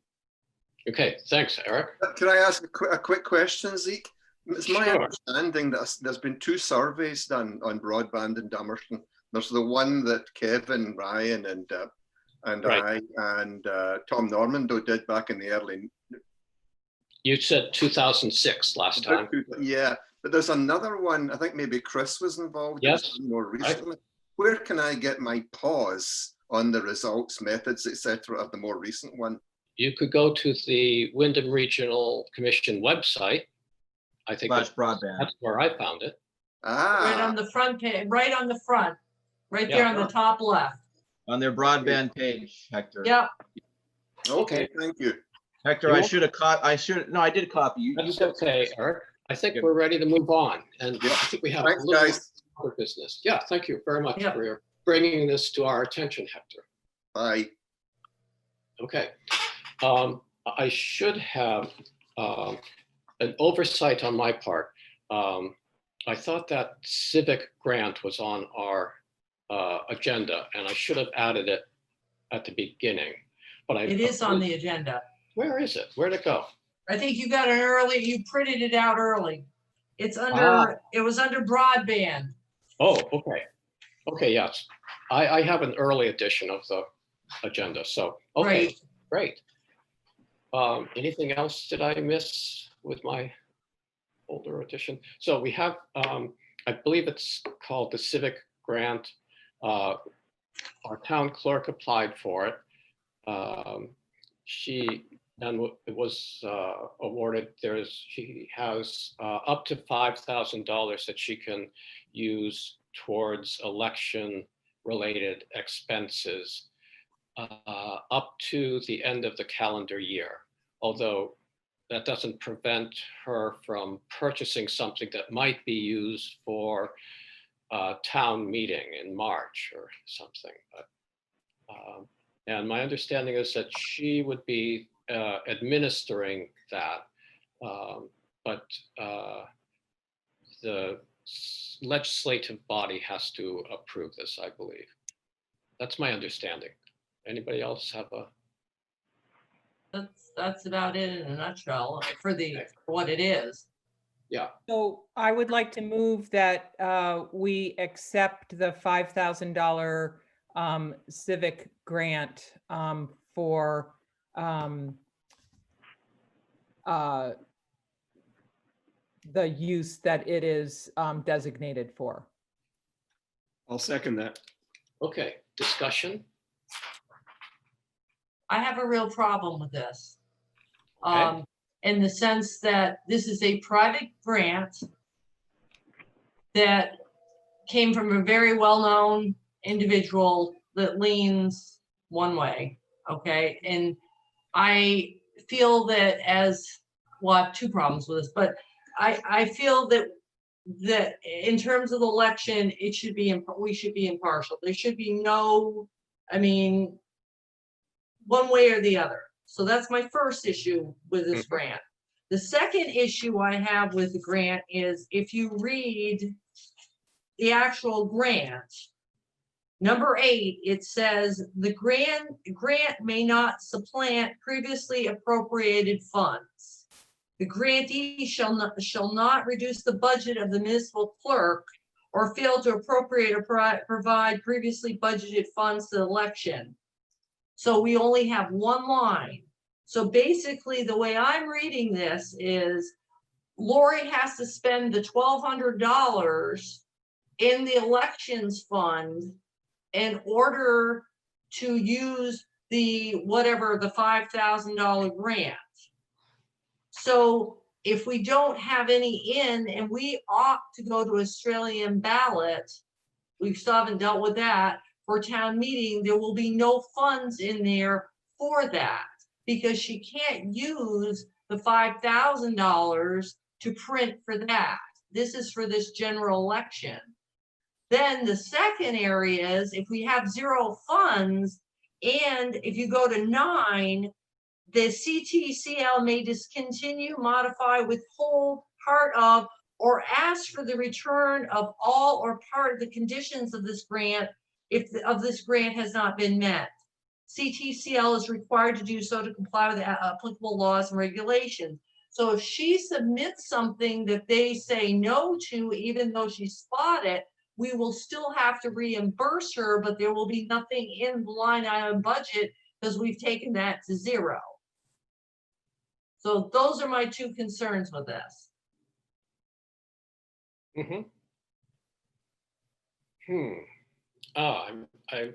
Okay, thanks, Eric. Can I ask a quick question, Zeke? It's my Sure. understanding that there's been 2 surveys done on broadband in Dummerston. There's the one that Kevin, Ryan, and Right. I and Tom Normando did back in the early. You said 2006 last time. Yeah, but there's another one. I think maybe Chris was involved. It was Yes. done more recently. Where can I get my pause on the results, methods, etc. of the more recent one? You could go to the Wyndham Regional Commission website. I think Slash broadband. that's where I found it. Right on Ah, the front page, right on the front, right there Yeah. on the top left. On their broadband page, Hector. Yep. okay, thank you. Hector, I did copy you. That's You- okay, Eric. I think Good. we're ready to move on. And Yeah. I think we have a Thanks, little guys. other business. Yeah, thank you very much Yeah. for bringing this to our attention, Hector. Bye. Okay. I should have an oversight on my part. I thought that Civic grant was on our agenda, and I should have added it at the beginning. But It is on the agenda. Where is it? Where'd it go? I think you got you printed it out early. It's Ah. under, it was under broadband. Oh, okay. Okay, yes. I have an early edition of the agenda, so, okay, great. Anything else did I miss with my older edition? So we have, I believe it's called the Civic Grant. Our town clerk applied for it. She then it was awarded. She has up to $5,000 that she can use towards election-related expenses up to the end of the calendar year. Although that doesn't prevent her from purchasing something that might be used for town meeting in March or something. But, and my understanding is that she would be administering that, but the legislative body has to approve this, I believe. That's my understanding. Anybody else have a? That's about it in a nutshell for what it is. Yeah. So I would like to move that we accept the $5,000 civic grant for the use that it is designated for. I'll second that. Okay, discussion. I have a real problem with this. Okay. In the sense that this is a private grant that came from a very well-known individual that leans one way, okay? And I feel that well, I have two problems with this, but I feel that in terms of the election, we should be impartial. There should be no, I mean, one way or the other. So that's my first issue with this grant. The second issue I have with the grant is if you read the actual grant, number 8, it says the grant may not supplant previously appropriated funds. The grantee shall not reduce the budget of the municipal clerk or fail to appropriate or provide previously budgeted funds to the election. So we only have one line. So basically the way I'm reading this is Lori has to spend the $1,200 in the elections fund in order to use the $5,000 grant. So if we don't have any in and we opt to go to Australian ballot, we still haven't dealt with that, for town meeting, there will be no funds in there for that because she can't use the $5,000 to print for that. This is for this general election. Then the second area is if we have 0 funds, and if you go to 9, the CTCL may discontinue, modify, withhold part of, or ask for the return of all or part of the conditions of this grant if this grant has not been met. CTCL is required to do so to comply with the applicable laws and regulations. So if she submits something that they say no to, even though she spotted it, we will still have to reimburse her, but there will be nothing in the line item budget because we've taken that to 0. So those are my 2 concerns with this. I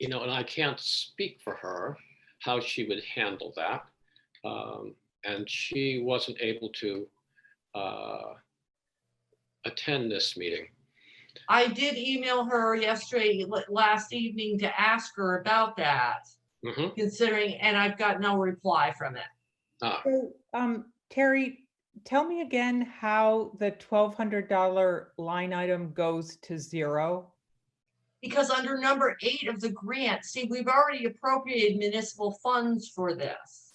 and I can't speak for her, how she would handle that. And she wasn't able to attend this meeting. I did email her last evening to ask her about that, considering, and I've got no reply from it. So, Terry, tell me again how the $1,200 line item goes to 0. Because under number 8 of the grant, see, we've already appropriated municipal funds for this.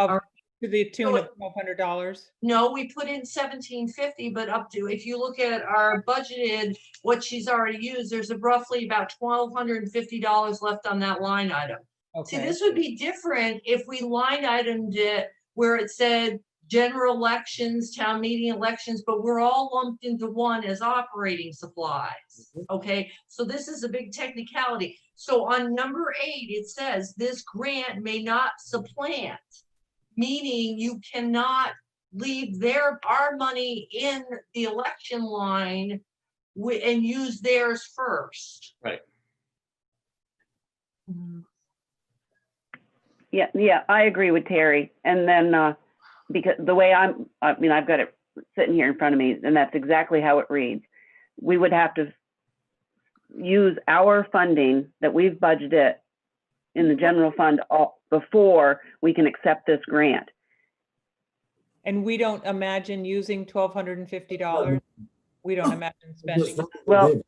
To the tune of $1,200? No, we put in $1,750, but up to, if you look at our budgeted, what she's already used, there's roughly about $1,250 left on that line item. Okay. See, this would be different if we line itemed it where it said general elections, town meeting elections, but we're all lumped into one as operating supplies. Okay, so this is a big technicality. So on number 8, it says this grant may not supplant, meaning you cannot leave our money in the election line and use theirs first. Right. Yeah, I agree with Terry. And then, because the way I mean, I've got it sitting here in front of me, and that's exactly how it reads. We would have to use our funding that we've budgeted in the general fund before we can accept this grant. And we don't imagine using $1,250. We don't imagine spending. Well,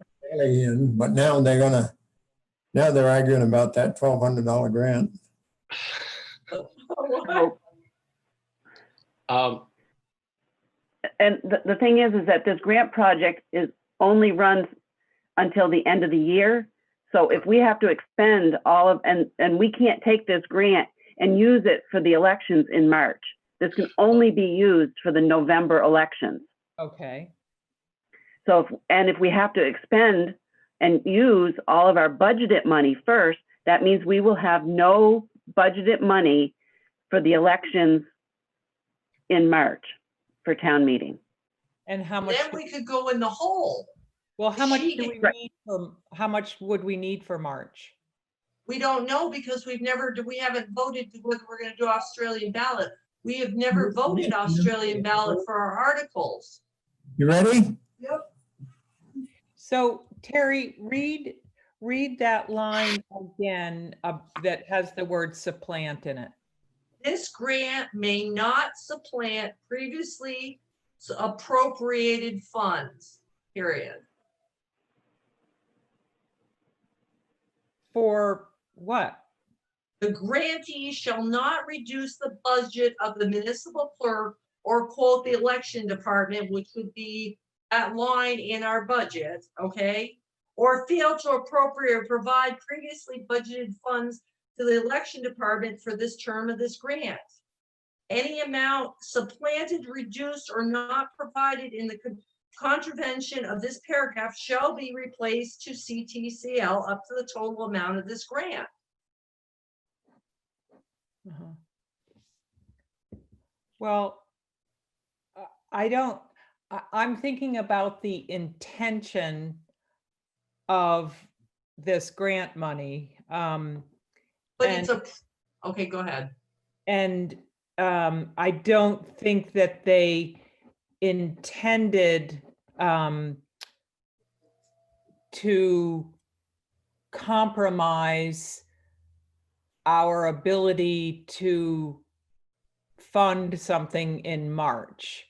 but now they're arguing about that $1,200 grant. And the thing is that this grant project only runs until the end of the year. So if we have to expend all of, and we can't take this grant and use it for the elections in March. This can only be used for the November elections. Okay. So, if we have to expend and use all of our budgeted money first, that means we will have no budgeted money for the elections in March for town meeting. And how much? Then we could go in the hole. Well, how much do we need how much would we need for March? We don't know because we haven't voted whether we're going to do Australian ballot. We have never voted Australian ballot for our articles. You ready? Yep. So Terry, read that line again that has the word supplant in it. This grant may not supplant previously appropriated funds, period. For what? The grantee shall not reduce the budget of the municipal clerk or quote the election department, which would be that line in our budget, okay? Or fail to appropriate or provide previously budgeted funds to the election department for this term of this grant. Any amount supplanted, reduced, or not provided in the contravention of this paragraph shall be replaced to CTCL up to the total amount of this grant. Well, I'm thinking about the intention of this grant money. But okay, go ahead. And I don't think that they intended to compromise our ability to fund something in March.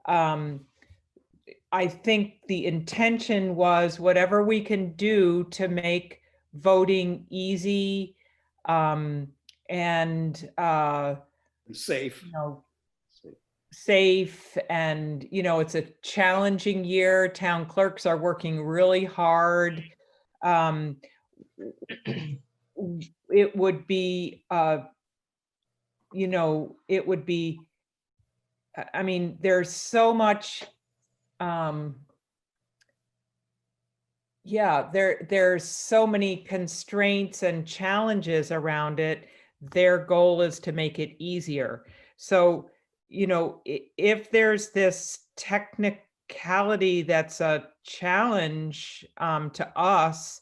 I think the intention was whatever we can do to make voting easy and safe. Safe, and it's a challenging year. Town clerks are working really hard. It would be I mean, there's so much there's so many constraints and challenges around it. Their goal is to make it easier. So, if there's this technicality that's a challenge to us,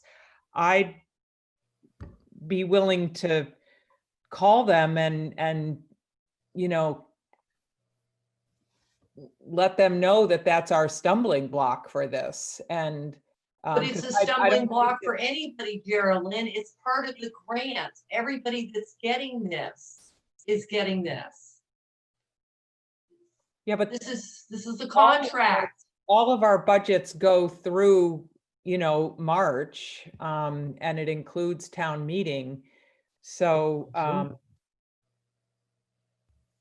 I'd be willing to call them and let them know that that's our stumbling block for this. And but it's a stumbling block for anybody, Geraldine. It's part of the grant. Everybody that's getting this is getting this. Yeah, but this is the contract. All of our budgets go through, March, and it includes town meeting. So,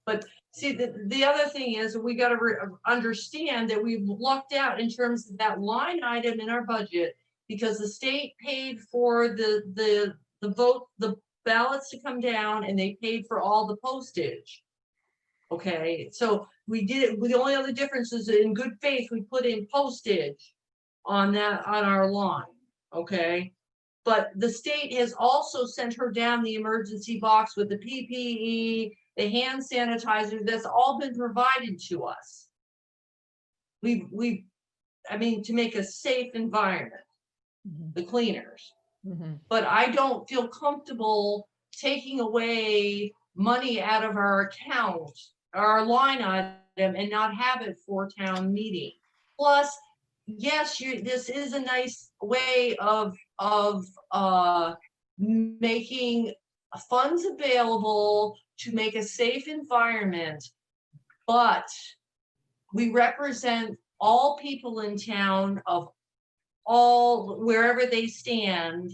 but see, the other thing is we got to understand that we've lucked out in terms of that line item in our budget because the state paid for the ballots to come down and they paid for all the postage. Okay, so we did it, the only other difference is in good faith, we put in postage on that, on our line, okay? But the state has also sent her down the emergency box with the PPE, the hand sanitizer, that's all been provided to us. I mean, to make a safe environment, the cleaners. Mhm. But I don't feel comfortable taking away money out of our account, our line item, and not have it for town meeting. Plus, yes, this is a nice way of making funds available to make a safe environment, but we represent all people in town of all, wherever they stand,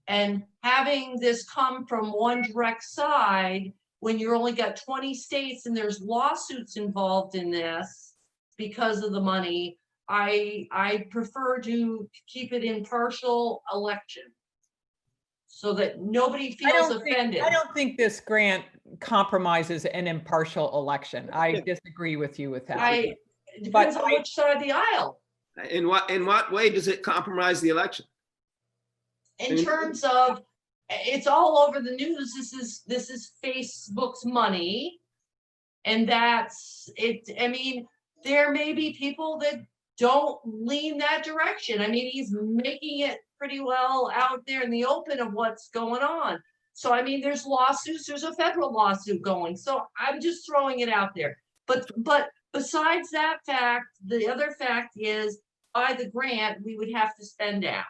and having this come from one direct side, when you're only got 20 states and there's lawsuits involved in this because of the money, I prefer to keep it impartial election so that nobody feels offended. I don't think this grant compromises an impartial election. I disagree with you with that. It depends on which side of the aisle. In what way does it compromise the election? In terms of, it's all over the news. This is Facebook's money. And that's it. I mean, there may be people that don't lean that direction. I mean, he's making it pretty well out there in the open of what's going on. So, I mean, there's lawsuits, there's a federal lawsuit going. So I'm just throwing it out there. But besides that fact, the other fact is, by the grant, we would have to spend out.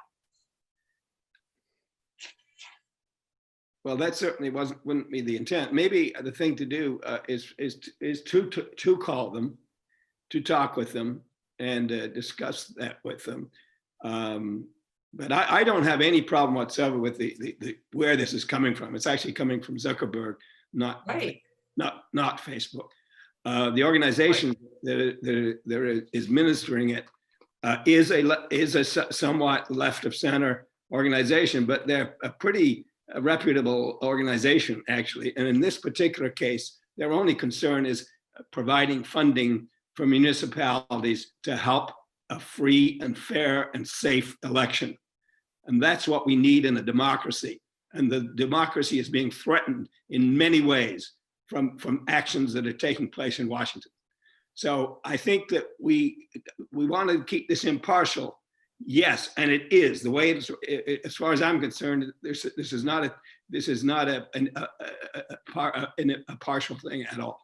Well, that certainly wouldn't be the intent. Maybe the thing to do is to call them, to talk with them, and discuss that with them. But I don't have any problem whatsoever with the where this is coming from. It's actually coming from Zuckerberg, not Facebook. The organization that is ministering it is a somewhat left of center organization, but they're a pretty reputable organization, actually. And in this particular case, their only concern is providing funding for municipalities to help a free and fair and safe election. And that's what we need in a democracy. And the democracy is being threatened in many ways from actions that are taking place in Washington. So I think that we want to keep this impartial. Yes, and it is the way it's, as far as I'm concerned. This is not a partial thing at all.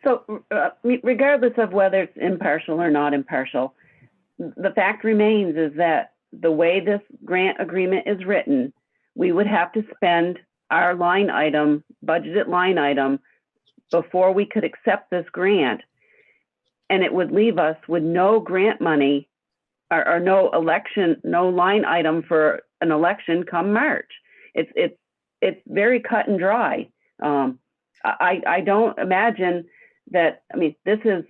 So regardless of whether it's impartial or not impartial, the fact remains is that the way this grant agreement is written, we would have to spend our line item, budgeted line item, before we could accept this grant. And it would leave us with no grant money or no election, no line item for an election come March. It's very cut and dry. I don't imagine that. I mean, this is,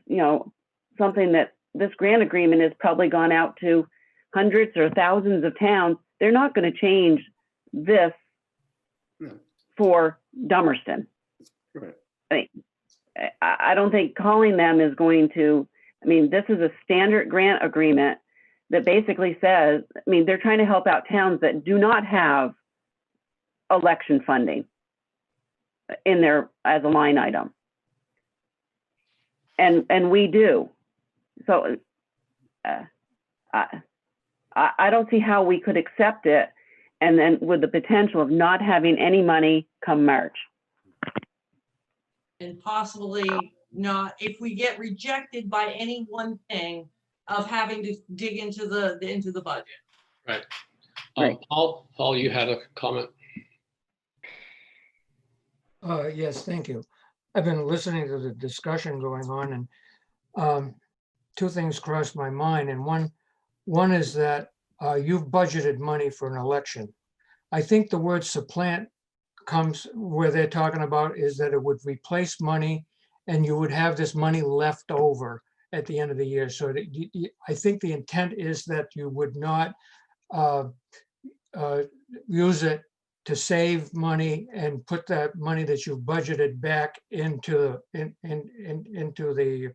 something that this grant agreement has probably gone out to hundreds or thousands of towns. They're not going to change this for Dummerston. Right. I mean, I don't think calling them is going to, this is a standard grant agreement that basically says, they're trying to help out towns that do not have election funding in there as a line item. And we do. So I don't see how we could accept it, and then with the potential of not having any money come March. And possibly not, if we get rejected by any one thing, of having to dig into the budget. Right. Right. Paul, you had a comment. Yes, thank you. I've been listening to the discussion going on, and two things crossed my mind. And one is that you've budgeted money for an election. I think the word supplant comes where they're talking about is that it would replace money, and you would have this money left over at the end of the year. So I think the intent is that you would not use it to save money and put that money that you've budgeted back into the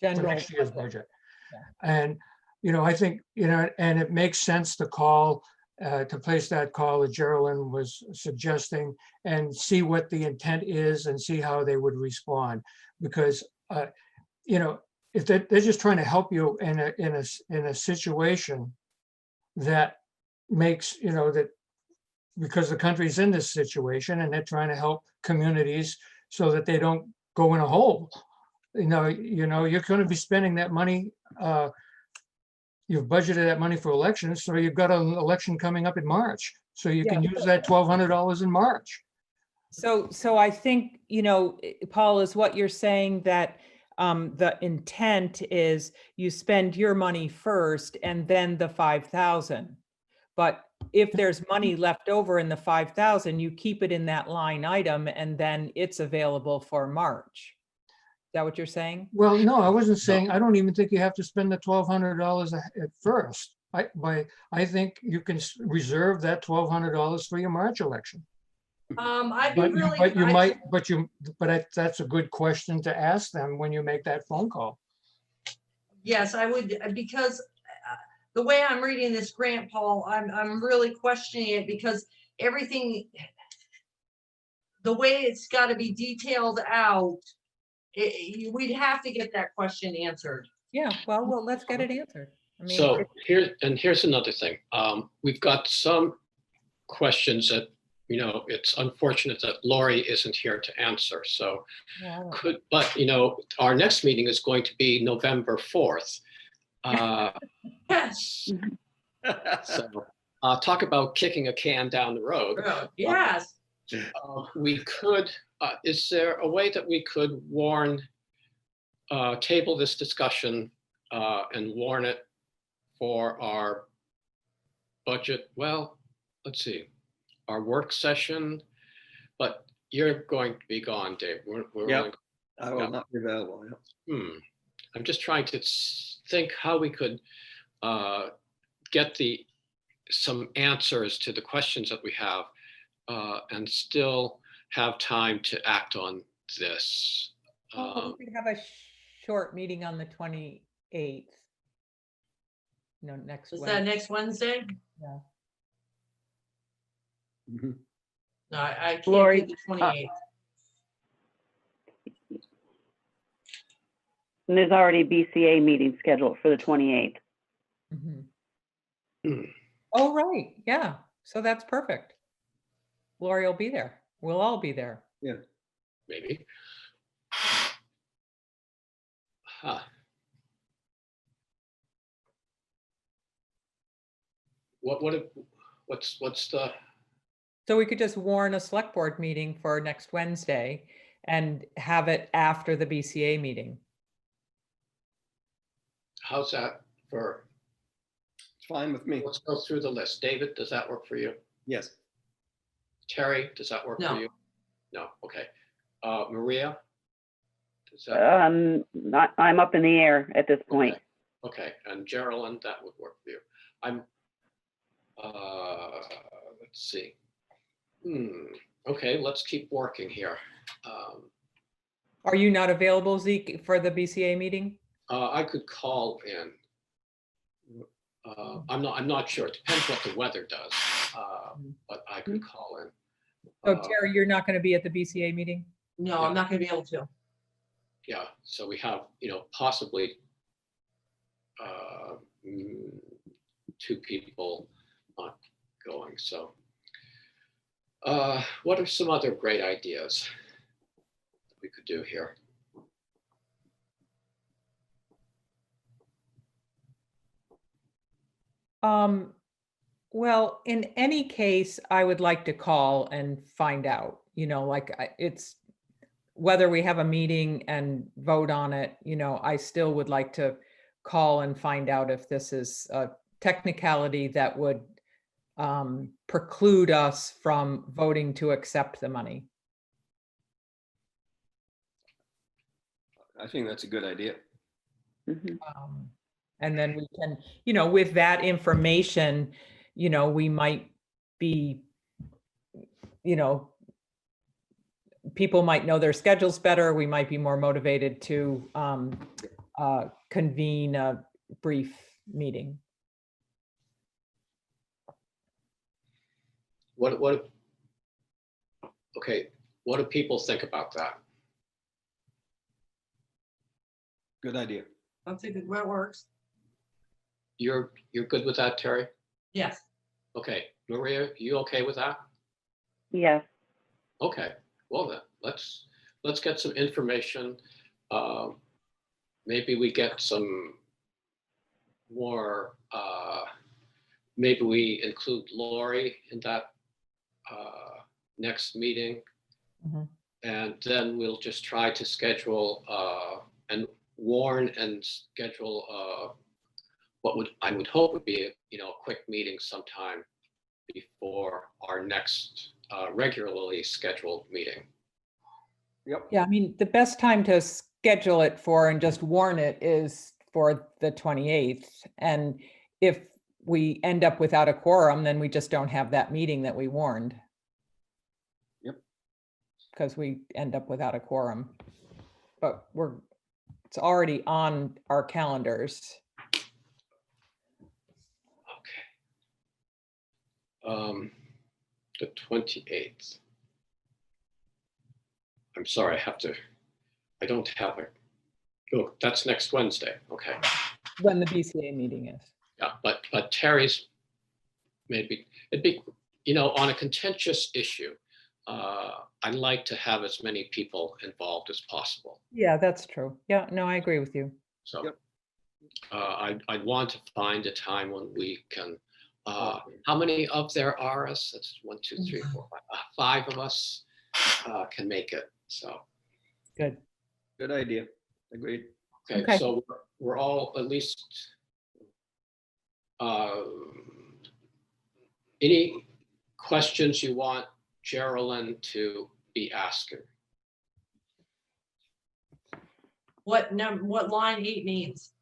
General. next year's budget. Yeah. And, I think, and it makes sense to call, to place that call that Geraldine was suggesting and see what the intent is and see how they would respond. Because, if they're just trying to help you in a situation that makes, that because the country's in this situation and they're trying to help communities so that they don't go in a hole. You're going to be spending that money. You've budgeted that money for elections, so you've got an election coming up in March. So you can use that $1,200 in March. So I think, Paul, is what you're saying that the intent is you spend your money first and then the 5,000. But if there's money left over in the 5,000, you keep it in that line item and then it's available for March. Is that what you're saying? Well, no, I wasn't saying, I don't even think you have to spend the $1,200 at first. I think you can reserve that $1,200 for your March election. I'd be really. That's a good question to ask them when you make that phone call. Yes, I would, because the way I'm reading this grant, Paul, I'm really questioning it because everything, the way it's got to be detailed out, we'd have to get that question answered. Yeah, well, let's get it answered. I mean, So here's another thing. We've got some questions that, it's unfortunate that Lori isn't here to answer. So our next meeting is going to be November 4th. Yes. So talk about kicking a can down the road. Yes. We could, is there a way that we could table this discussion and warn it for our budget? Well, let's see, our work session, but you're going to be gone, Dave. I will not be available. Yeah. I'm just trying to think how we could get some answers to the questions that we have and still have time to act on this. we could have a short meeting on the 28th. Next Is Wednesday. that next Wednesday? Yeah. Mhm. No, I can't Lori, do the 28th. And there's already a BCA meeting scheduled for the 28th. Oh, right. Yeah. So that's perfect. Lori will be there. We'll all be there. Yeah. Maybe. What's the? So we could just warn a select board meeting for next Wednesday and have it after the BCA meeting. How's that for? It's fine with me. Let's go through the list. David, does that work for you? Yes. Terry, does that work for No. you? No. Okay. Maria? Does that? I'm up in the air at this point. Okay. And Geraldine, that would work for you. Let's see. Okay, let's keep working here. Are you not available, Zeke, for the BCA meeting? I could call in. I'm not sure. It depends what the weather does. But I could call in. So Terry, you're not going to be at the BCA meeting? No, I'm not going to be able to. Yeah, so we have, possibly 2 people not going. So what are some other great ideas that we could do here? Well, in any case, I would like to call and find out, it's whether we have a meeting and vote on it, I still would like to call and find out if this is a technicality that would preclude us from voting to accept the money. I think that's a good idea. And then we can, with that information, we might be, you know, people might know their schedules better. We might be more motivated to convene a brief meeting. Okay, what do people think about that? Good idea. I think that works. You're good with that, Terry? Yes. Okay, Maria, you okay with that? Yes. Okay, well then, let's get some information. Maybe we get some more, maybe we include Lori in that next meeting. Mhm. And then we'll just try to schedule and warn and schedule what I would hope would be a quick meeting sometime before our next regularly scheduled meeting. Yep. Yeah, I mean, the best time to schedule it for and just warn it is for the 28th. And if we end up without a quorum, then we just don't have that meeting that we warned. Yep. Because we end up without a quorum. But it's already on our calendars. Okay. The 28th. I'm sorry, I don't have it. Oh, that's next Wednesday. Okay. When the BCA meeting is. Yeah, but Terry's maybe, it'd be, on a contentious issue, I'd like to have as many people involved as possible. Yeah, that's true. Yeah, no, I agree with you. So Yep. I'd want to find a time when we can, how many of there are us? That's 1, 2, 3, 4, 5 of us can make it. So. Good. Good idea. Agreed. Okay, Okay. so we're all at least, any questions you want Geraldine to be asking? What line 8 needs?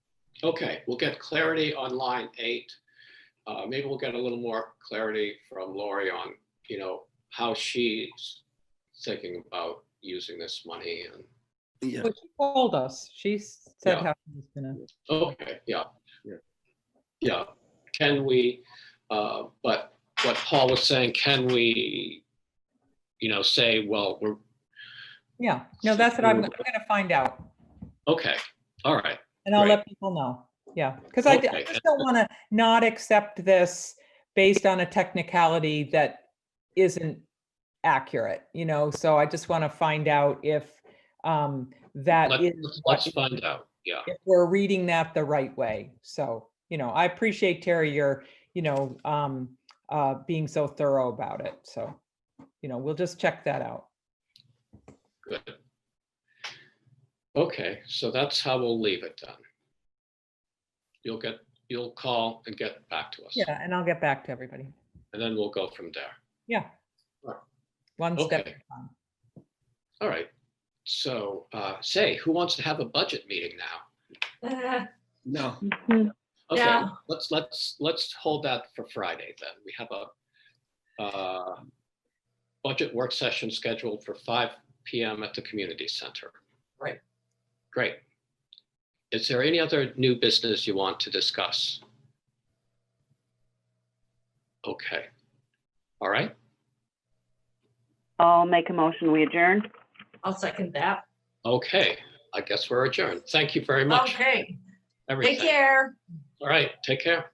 Okay, we'll get clarity on line 8. Maybe we'll get a little more clarity from Lori on, how she's thinking about using this money and. Yeah. Well, she told us. She said Yeah. how she was gonna. Okay, yeah. Yeah. Yeah, can we, but what Paul was saying, can we, say, well, we're, Yeah, no, that's what I'm gonna find out. okay, all right, And I'll Great. let people know. Yeah, because I Okay. just don't want to not accept this based on a technicality that isn't accurate, so I just want to find out if that is let's what, find out, yeah. if we're reading that the right way. So, I appreciate, Terry, your, being so thorough about it. So, we'll just check that out. Good. Okay, so that's how we'll leave it then. You'll call and get back to us. Yeah, and I'll get back to everybody. And then we'll go from there. Yeah. Right. One step at Okay. a time. All right. So, who wants to have a budget meeting now? No. Mhm. Okay, Yeah. let's hold that for Friday then. We have a budget work session scheduled for 5 p.m. at the community center. Right. Great. Is there any other new business you want to discuss? Okay. All right. I'll make a motion, we adjourn. I'll second that. Okay. I guess we're adjourned. Thank you very much. Okay, Everything. take care. All right. Take care.